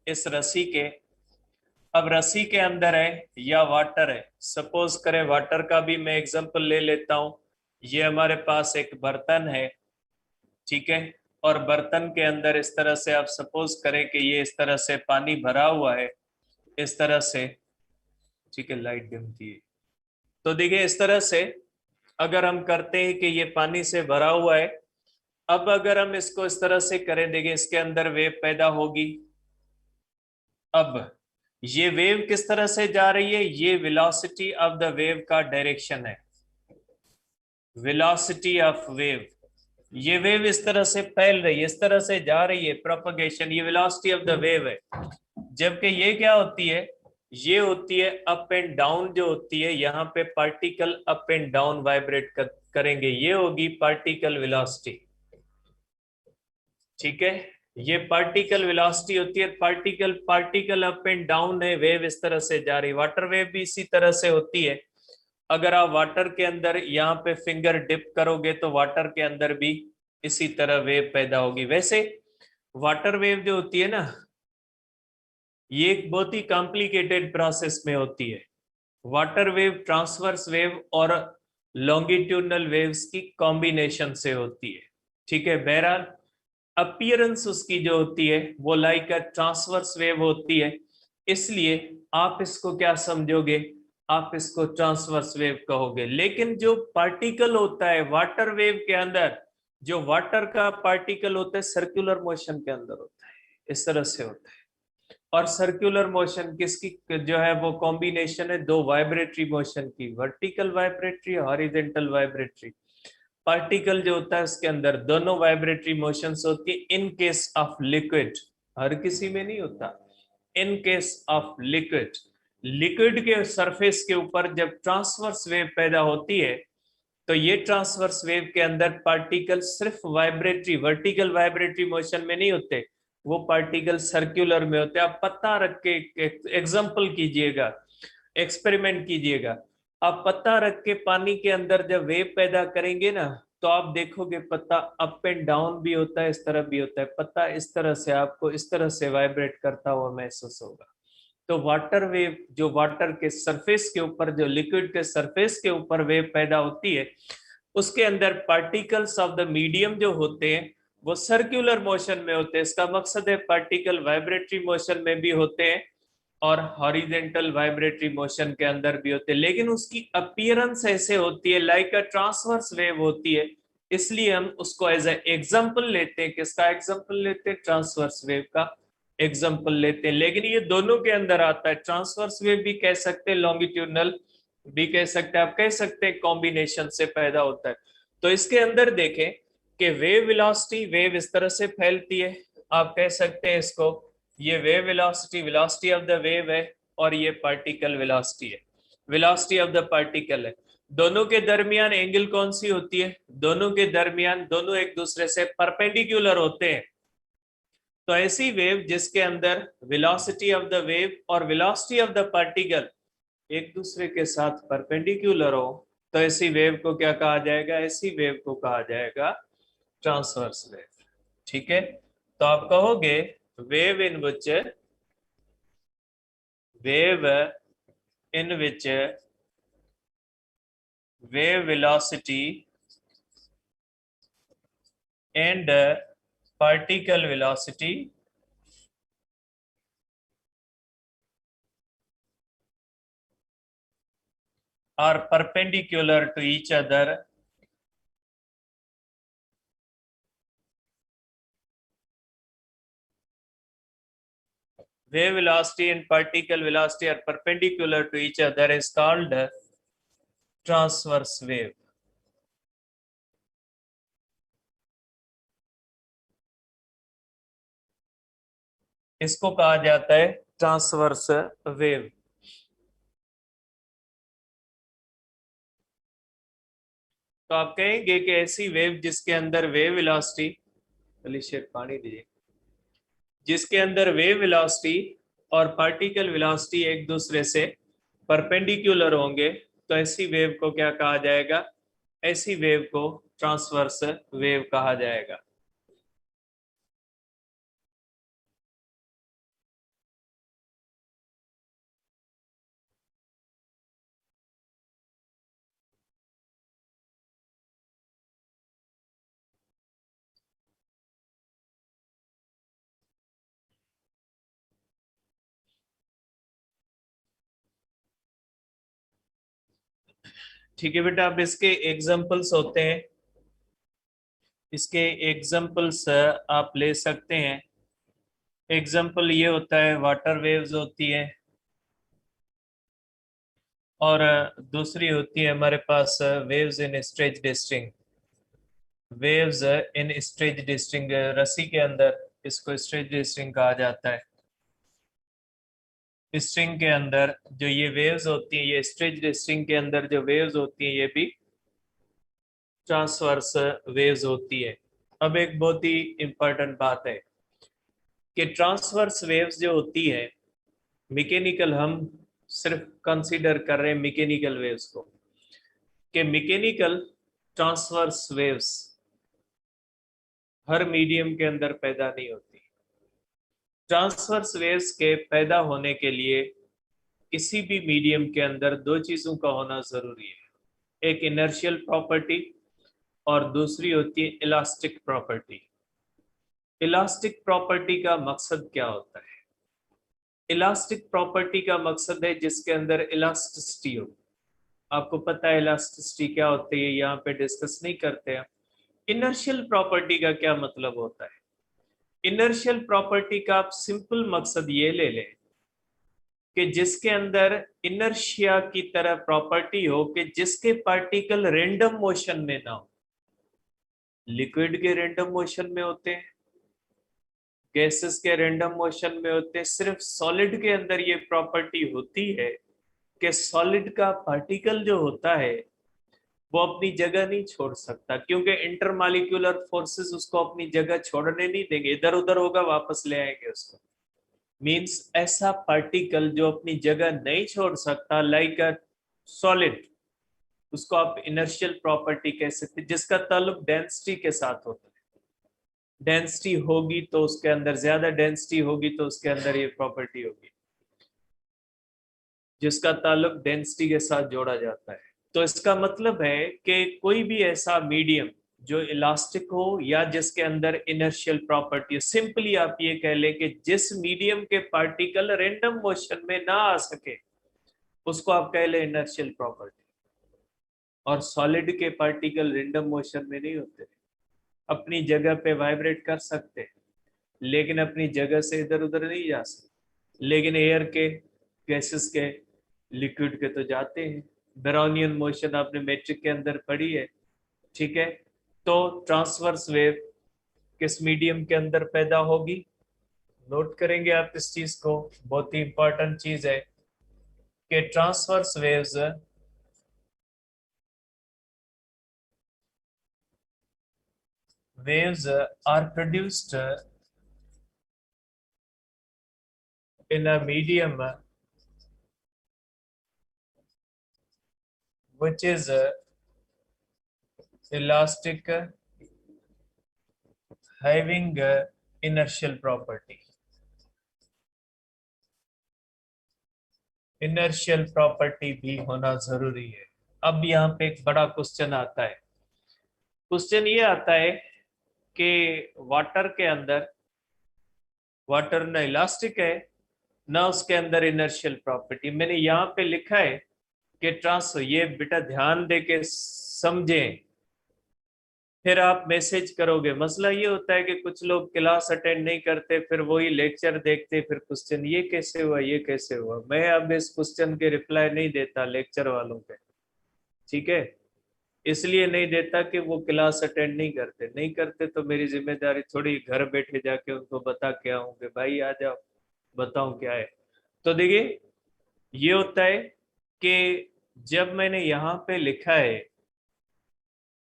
इस रस्सी के। अब रस्सी के अंदर है या वाटर है, सपोज करें वाटर का भी मैं एग्जांपल ले लेता हूं। ये हमारे पास एक बर्तन है, ठीक है, और बर्तन के अंदर इस तरह से आप सपोज करें कि ये इस तरह से पानी भरा हुआ है, इस तरह से, ठीक है, लाइट डिम थी। तो देखिए इस तरह से अगर हम करते हैं कि ये पानी से भरा हुआ है, अब अगर हम इसको इस तरह से करें, देखिए इसके अंदर वेव पैदा होगी। अब ये वेव किस तरह से जा रही है, ये वेलोसिटी ऑफ द वेव का डायरेक्शन है, वेलोसिटी ऑफ वेव। ये वेव इस तरह से फैल रही है, इस तरह से जा रही है, प्रोपगेशन, ये वेलोसिटी ऑफ द वेव है। जबकि ये क्या होती है, ये होती है अप एंड डाउन, जो होती है यहाँ पे particle up and down vibrate करेंगे, ये होगी पार्टिकल वेलोसिटी, ठीक है। ये पार्टिकल वेलोसिटी होती है, particle particle up and down है, वेव इस तरह से जा रही है। वाटर वेव भी इसी तरह से होती है। अगर आप वाटर के अंदर यहाँ पे फिंगर डिप करोगे तो वाटर के अंदर भी इसी तरह वेव पैदा होगी। वैसे वाटर वेव जो होती है ना, ये एक बहुत ही कॉम्प्लिकेटेड प्रोसेस में होती है। वाटर वेव ट्रांसवर्स वेव और लॉन्गिट्यूडनल वेव्स की कॉम्बिनेशन से होती है, ठीक है। बहरहाल अपीयरेंस उसकी जो होती है वो लाइक अ ट्रांसवर्स वेव होती है, इसलिए आप इसको क्या समझोगे, आप इसको ट्रांसवर्स वेव कहोगे। लेकिन जो पार्टिकल होता है वाटर वेव के अंदर, जो वाटर का पार्टिकल होता है सर्कुलर मोशन के अंदर होता है, इस तरह से होता है। और सर्कुलर मोशन किसकी जो है वो कॉम्बिनेशन है दो वाइब्रेटरी मोशन की, vertical vibratory, horizontal vibratory. Particle जो होता है उसके अंदर दोनों वाइब्रेटरी मोशंस होती है इन केस ऑफ लिक्विड, हर किसी में नहीं होता। In case of liquid, liquid के सरफेस के ऊपर जब ट्रांसवर्स वेव पैदा होती है, तो ये ट्रांसवर्स वेव के अंदर पार्टिकल सिर्फ वाइब्रेटरी वर्टिकल वाइब्रेटरी मोशन में नहीं होते, वो पार्टिकल सर्कुलर में होते हैं। आप पत्ता रख के एग्जांपल कीजिएगा, एक्सपेरिमेंट कीजिएगा। आप पत्ता रख के पानी के अंदर जब वेव पैदा करेंगे ना, तो आप देखोगे पत्ता अप एंड डाउन भी होता है, इस तरह भी होता है। पत्ता इस तरह से आपको इस तरह से वाइब्रेट करता हुआ महसूस होगा। तो वाटर वेव जो वाटर के सरफेस के ऊपर, जो लिक्विड के सरफेस के ऊपर वेव पैदा होती है, उसके अंदर पार्टिकल्स ऑफ द मीडियम जो होते हैं वो सर्कुलर मोशन में होते हैं। इसका मकसद है पार्टिकल वाइब्रेटरी मोशन में भी होते हैं और हॉरिजॉन्टल वाइब्रेटरी मोशन के अंदर भी होते हैं, लेकिन उसकी अपीयरेंस ऐसे होती है लाइक अ ट्रांसवर्स वेव होती है, इसलिए हम उसको एज ए एग्जांपल लेते हैं। किसका एग्जांपल लेते हैं, ट्रांसवर्स वेव का एग्जांपल लेते हैं। लेकिन ये दोनों के अंदर आता है, ट्रांसवर्स वेव भी कह सकते हैं, लॉन्गिट्यूडनल भी कह सकते हैं, आप कह सकते हैं कॉम्बिनेशन से पैदा होता है। तो इसके अंदर देखें कि वेव वेलोसिटी, वेव इस तरह से फैलती है, आप कह सकते हैं इसको, ये wave velocity, velocity of the wave है, और ये पार्टिकल वेलोसिटी है, वेलोसिटी ऑफ द पार्टिकल है। दोनों के दरमियान एंगल कौन सी होती है, दोनों के दरमियान, दोनों एक दूसरे से परपेंडिकुलर होते हैं। तो ऐसी वेव जिसके अंदर वेलोसिटी ऑफ द वेव और वेलोसिटी ऑफ द पार्टिकल एक दूसरे के साथ परपेंडिकुलर हो, तो ऐसी वेव को क्या कहा जाएगा, ऐसी वेव को कहा जाएगा ट्रांसवर्स वेव, ठीक है। तो आप कहोगे wave in which, wave in which wave velocity and particle velocity are perpendicular to each other wave velocity and particle velocity are perpendicular to each other is called transverse wave। इसको कहा जाता है transverse wave. तो आप कहेंगे कि ऐसी wave जिसके अंदर वेव वेलोसिटी, चलिए शेर पानी दीजिए, जिसके अंदर वेव वेलोसिटी और पार्टिकल वेलोसिटी एक दूसरे से परपेंडिकुलर होंगे, तो ऐसी वेव को क्या कहा जाएगा, ऐसी वेव को ट्रांसवर्स वेव कहा जाएगा। ठीक है बेटा, अब इसके एग्जाम्पल्स होते हैं, इसके एग्जाम्पल्स आप ले सकते हैं। एग्जाम्पल ये होता है वाटर वेव्स होती है, और दूसरी होती है हमारे पास waves in stretched string. Waves in stretched string, रस्सी के अंदर इसको स्ट्रेच डिस्टिंग कहा जाता है। स्ट्रिंग के अंदर जो ये वेव्स होती हैं, ये स्ट्रेच डिस्टिंग के अंदर जो वेव्स होती हैं ये भी ट्रांसवर्स वेव्स होती है। अब एक बहुत ही इंपॉर्टेंट बात है कि ट्रांसवर्स वेव्स जो होती है मैकेनिकल, हम सिर्फ कंसीडर कर रहे हैं मैकेनिकल वेव्स को, कि मैकेनिकल ट्रांसवर्स वेव्स हर मीडियम के अंदर पैदा नहीं होती। ट्रांसवर्स वेव्स के पैदा होने के लिए किसी भी मीडियम के अंदर दो चीजों का होना जरूरी है, एक इनर्शियल प्रॉपर्टी और दूसरी होती है इलास्टिक प्रॉपर्टी। इलास्टिक प्रॉपर्टी का मकसद क्या होता है? इलास्टिक प्रॉपर्टी का मकसद है जिसके अंदर इलास्टिसिटी हो। आपको पता है इलास्टिसिटी क्या होती है, यहाँ पे डिस्कस नहीं करते हैं। इनर्शियल प्रॉपर्टी का क्या मतलब होता है? इनर्शियल प्रॉपर्टी का आप सिंपल मकसद ये ले लें कि जिसके अंदर इनर्शिया की तरह प्रॉपर्टी हो कि जिसके पार्टिकल रैंडम मोशन में ना हो। लिक्विड के रैंडम मोशन में होते हैं, गैसेस के रैंडम मोशन में होते हैं, सिर्फ सॉलिड के अंदर ये प्रॉपर्टी होती है कि सॉलिड का पार्टिकल जो होता है वो अपनी जगह नहीं छोड़ सकता, क्योंकि इंटरमॉलिक्यूलर फोर्सेस उसको अपनी जगह छोड़ने नहीं देंगे, इधर उधर होगा वापस ले आएंगे उसको। मींस ऐसा पार्टिकल जो अपनी जगह नहीं छोड़ सकता, लाइक अ सॉलिड, उसको आप इनर्शियल प्रॉपर्टी कह सकते हैं, जिसका ताल्लुक डेंसिटी के साथ होता है। डेंसिटी होगी तो उसके अंदर, ज्यादा डेंसिटी होगी तो उसके अंदर ये प्रॉपर्टी होगी, जिसका ताल्लुक डेंसिटी के साथ जोड़ा जाता है। तो इसका मतलब है कि कोई भी ऐसा मीडियम जो इलास्टिक हो या जिसके अंदर इनर्शियल प्रॉपर्टी, सिंपली आप ये कह ले कि जिस मीडियम के पार्टिकल रैंडम मोशन में ना आ सके उसको आप कह ले इनर्शियल प्रॉपर्टी। और सॉलिड के पार्टिकल रैंडम मोशन में नहीं होते, अपनी जगह पे वाइब्रेट कर सकते हैं लेकिन अपनी जगह से इधर उधर नहीं जा सकते। लेकिन एयर के, गैसेस के, लिक्विड के तो जाते हैं। बेरोनियन मोशन आपने मैट्रिक के अंदर पढ़ी है, ठीक है। तो ट्रांसवर्स वेव किस मीडियम के अंदर पैदा होगी? नोट करेंगे आप इस चीज को, बहुत ही इंपॉर्टेंट चीज है कि transverse waves are produced in a medium which is elastic, having inertial property. Inertial property भी होना जरूरी है। अब यहाँ पे एक बड़ा क्वेश्चन आता है। क्वेश्चन ये आता है कि वाटर के अंदर, वाटर ना इलास्टिक है ना उसके अंदर इनर्शियल प्रॉपर्टी। मैंने यहाँ पे लिखा है कि ये बेटा ध्यान दे के समझें, फिर आप मैसेज करोगे। मसला ये होता है कि कुछ लोग क्लास अटेंड नहीं करते, फिर वही लेक्चर देखते, फिर क्वेश्चन ये कैसे हुआ, ये कैसे हुआ। मैं अब इस क्वेश्चन के रिप्लाई नहीं देता लेक्चर वालों पे, ठीक है। इसलिए नहीं देता कि वो क्लास अटेंड नहीं करते, नहीं करते तो मेरी जिम्मेदारी थोड़ी घर बैठे जाके उनको बता के आऊं कि भाई आ जाओ बताऊं क्या है। तो देखिए ये होता है कि जब मैंने यहाँ पे लिखा है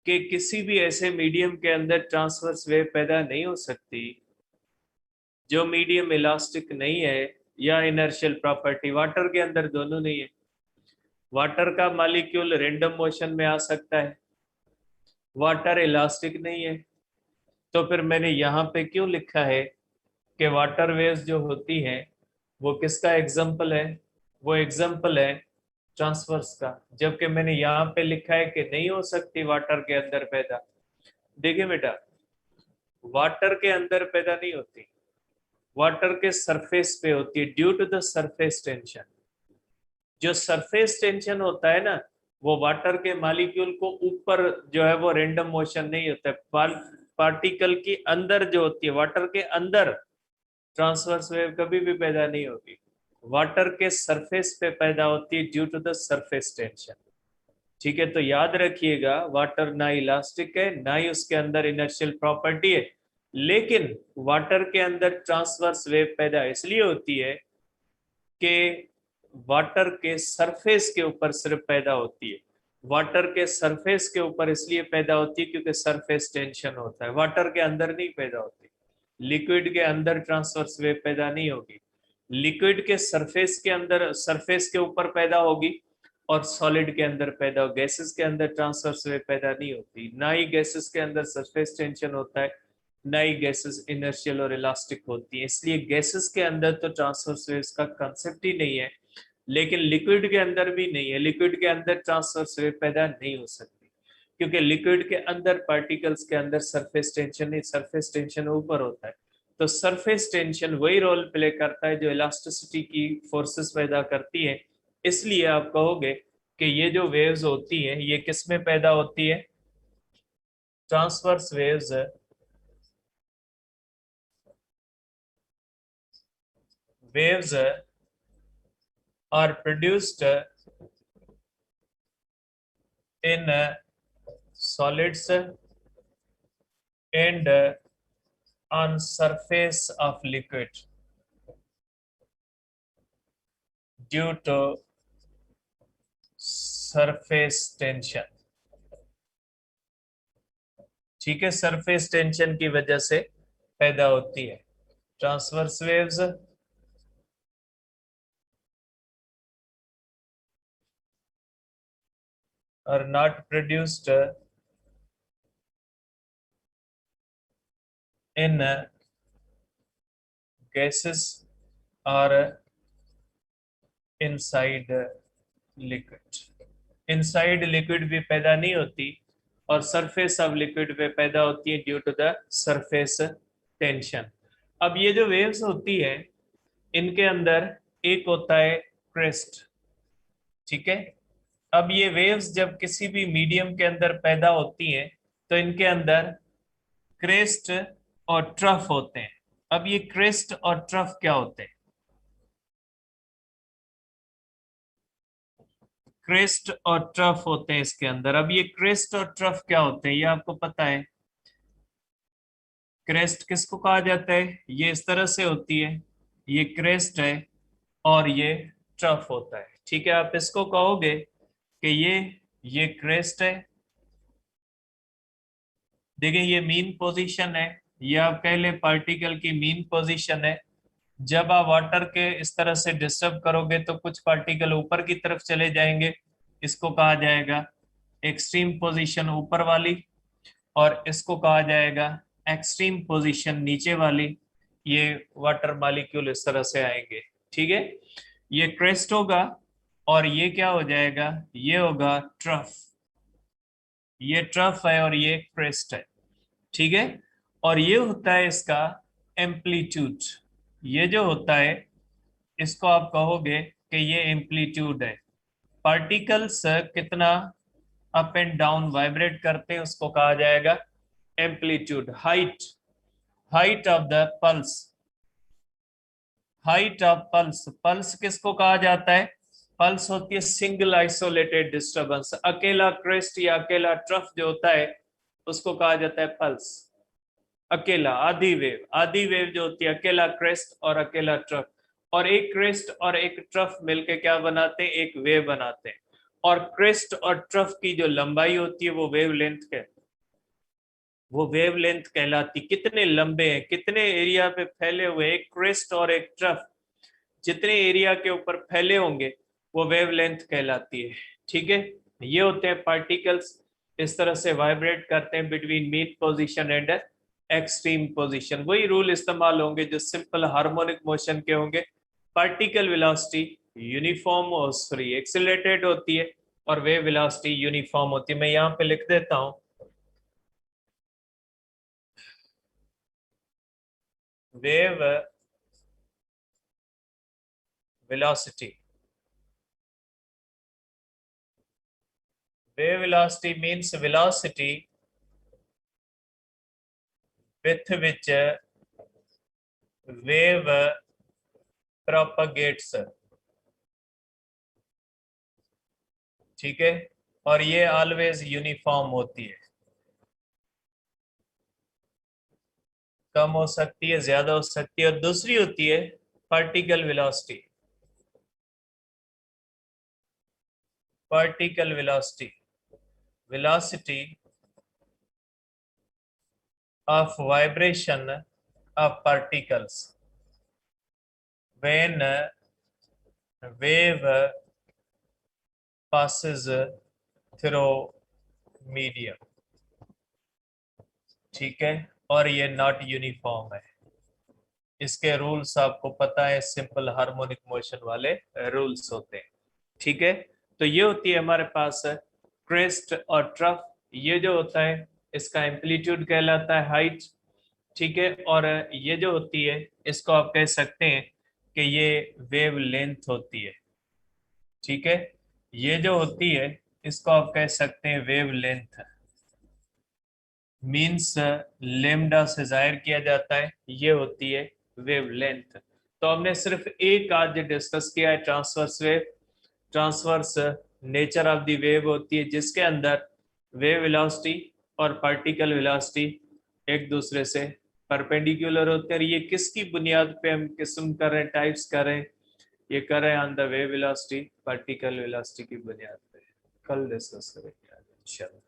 कि किसी भी ऐसे मीडियम के अंदर ट्रांसवर्स वेव पैदा नहीं हो सकती जो मीडियम इलास्टिक नहीं है या इनर्शियल प्रॉपर्टी, वाटर के अंदर दोनों नहीं है। वाटर का मॉलिक्यूल रैंडम मोशन में आ सकता है, वाटर इलास्टिक नहीं है, तो फिर मैंने यहाँ पे क्यों लिखा है कि वाटर वेव्स जो होती हैं वो किसका एग्जाम्पल है? वो एग्जाम्पल है ट्रांसवर्स का, जबकि मैंने यहाँ पे लिखा है कि नहीं हो सकती वाटर के अंदर पैदा। देखिए बेटा, वाटर के अंदर पैदा नहीं होती, वाटर के सरफेस पे होती है due to the surface tension. जो सरफेस टेंशन होता है ना, वो वाटर के मॉलिक्यूल को ऊपर जो है वो रेंडम मोशन नहीं होता है, पार्टिकल की अंदर जो होती है, वाटर के अंदर ट्रांसवर्स वेव कभी भी पैदा नहीं होगी, वाटर के सरफेस पे पैदा होती है due to the surface tension. ठीक है, तो याद रखिएगा वाटर ना इलास्टिक है ना ही उसके अंदर इनर्शियल प्रॉपर्टी है, लेकिन वाटर के अंदर ट्रांसवर्स वेव पैदा इसलिए होती है कि वाटर के सरफेस के ऊपर सिर्फ पैदा होती है। वाटर के सरफेस के ऊपर इसलिए पैदा होती है क्योंकि सरफेस टेंशन होता है, वाटर के अंदर नहीं पैदा होती। लिक्विड के अंदर ट्रांसवर्स वेव पैदा नहीं होगी, लिक्विड के सरफेस के अंदर, सरफेस के ऊपर पैदा होगी, और सॉलिड के अंदर पैदा हो। गैसेस के अंदर ट्रांसवर्स वेव पैदा नहीं होती, ना ही गैसेस के अंदर सरफेस टेंशन होता है, ना ही गैसेस इनर्शियल और इलास्टिक होती है। इसलिए गैसेस के अंदर तो ट्रांसवर्स वेव्स का कंसेप्ट ही नहीं है, लेकिन लिक्विड के अंदर भी नहीं है। लिक्विड के अंदर ट्रांसवर्स वेव पैदा नहीं हो सकती क्योंकि लिक्विड के अंदर पार्टिकल्स के अंदर सरफेस टेंशन नहीं, सरफेस टेंशन ऊपर होता है। तो सरफेस टेंशन वही रोल प्ले करता है जो इलास्टिसिटी की फोर्सेस पैदा करती है। इसलिए आप कहोगे कि ये जो वेव्स होती हैं ये किस में पैदा होती है? Transverse waves waves are produced in solids and on surface of liquid due to surface tension। ठीक है, सरफेस टेंशन की वजह से पैदा होती है। Transverse waves are not produced in gases or inside liquid। Inside liquid भी पैदा नहीं होती और सरफेस ऑफ लिक्विड पे पैदा होती है due to the surface tension. अब ये जो वेव्स होती है इनके अंदर एक होता है क्रेस्ट। ठीक है, अब ये वेव्स जब किसी भी मीडियम के अंदर पैदा होती हैं तो इनके अंदर क्रेस्ट और ट्रफ होते हैं। अब ये क्रेस्ट और ट्रफ क्या होते हैं? क्रेस्ट और ट्रफ होते हैं इसके अंदर। अब ये क्रेस्ट और ट्रफ क्या होते हैं ये आपको पता है? क्रेस्ट किसको कहा जाता है? ये इस तरह से होती है, ये क्रेस्ट है और ये ट्रफ होता है। ठीक है, आप इसको कहोगे कि ये क्रेस्ट है। देखिए ये मीन पोजीशन है, ये आप कह ले पार्टिकल की मीन पोजीशन है। जब आप वाटर के इस तरह से डिस्टर्ब करोगे तो कुछ पार्टिकल ऊपर की तरफ चले जाएंगे, इसको कहा जाएगा एक्सट्रीम पोजीशन ऊपर वाली, और इसको कहा जाएगा एक्सट्रीम पोजीशन नीचे वाली। ये वाटर मॉलिक्यूल इस तरह से आएंगे। ठीक है, ये क्रेस्ट होगा और ये क्या हो जाएगा? ये होगा ट्रफ। ये ट्रफ है और ये क्रेस्ट है। ठीक है, और ये होता है इसका एम्पलीट्यूड। ये जो होता है इसको आप कहोगे कि ये एम्पलीट्यूड है। पार्टिकल्स कितना अप एंड डाउन वाइब्रेट करते हैं उसको कहा जाएगा amplitude. Height, height of the pulse, height of pulse. Pulse किसको कहा जाता है? पल्स होती है सिंगल आइसोलेटेड डिस्टरबेंस। अकेला क्रेस्ट या अकेला ट्रफ जो होता है उसको कहा जाता है पल्स। अकेला आधी वेव, आधी वेव जो होती है अकेला क्रेस्ट और अकेला ट्रफ, और एक क्रेस्ट और एक ट्रफ मिलके क्या बनाते हैं? एक वेव बनाते हैं। और क्रेस्ट और ट्रफ की जो लंबाई होती है वो वेव लेंथ के, वो वेव लेंथ कहलाती। कितने लंबे हैं, कितने एरिया पे फैले हुए, एक क्रेस्ट और एक ट्रफ जितने एरिया के ऊपर फैले होंगे वो वेव लेंथ कहलाती है। ठीक है, ये होते हैं पार्टिकल्स। इस तरह से वाइब्रेट करते हैं between mean position and extreme position. वही रूल इस्तेमाल होंगे जो सिंपल हार्मोनिक मोशन के होंगे। पार्टिकल वेलोसिटी यूनिफॉर्म और फ्री एक्सीलरेटेड होती है और वेव वेलोसिटी यूनिफॉर्म होती है। मैं यहाँ पे लिख देता हूं, wave velocity. Wave velocity means velocity with which wave propagates, ठीक है, और ये ऑलवेज यूनिफॉर्म होती है। कम हो सकती है, ज्यादा हो सकती है। और दूसरी होती है particle velocity. Particle velocity, velocity of vibration of particles when wave passes through medium, ठीक है, और ये नॉट यूनिफॉर्म है। इसके रूल्स आपको पता है, सिंपल हार्मोनिक मोशन वाले रूल्स होते हैं, ठीक है। तो ये होती है हमारे पास क्रेस्ट और ट्रफ। ये जो होता है इसका एम्पलीट्यूड कहलाता है हाइट, ठीक है। और ये जो होती है इसको आप कह सकते हैं कि ये वेव लेंथ होती है, ठीक है। ये जो होती है इसको आप कह सकते हैं वेव लेंथ, मीन्स लेमडा से जाहिर किया जाता है, ये होती है वेव लेंथ। तो हमने सिर्फ एक आज डिस्कस किया है transverse wave. Transverse nature of the wave होती है जिसके अंदर वेव वेलोसिटी और पार्टिकल वेलोसिटी एक दूसरे से परपेंडिकुलर होते हैं। ये किसकी बुनियाद पे हम किस्म कर रहे हैं, टाइप्स कर रहे हैं? ये कर रहे हैं on the wave velocity particle velocity की बुनियाद पे। कल डिस्कस करेंगे, चलो।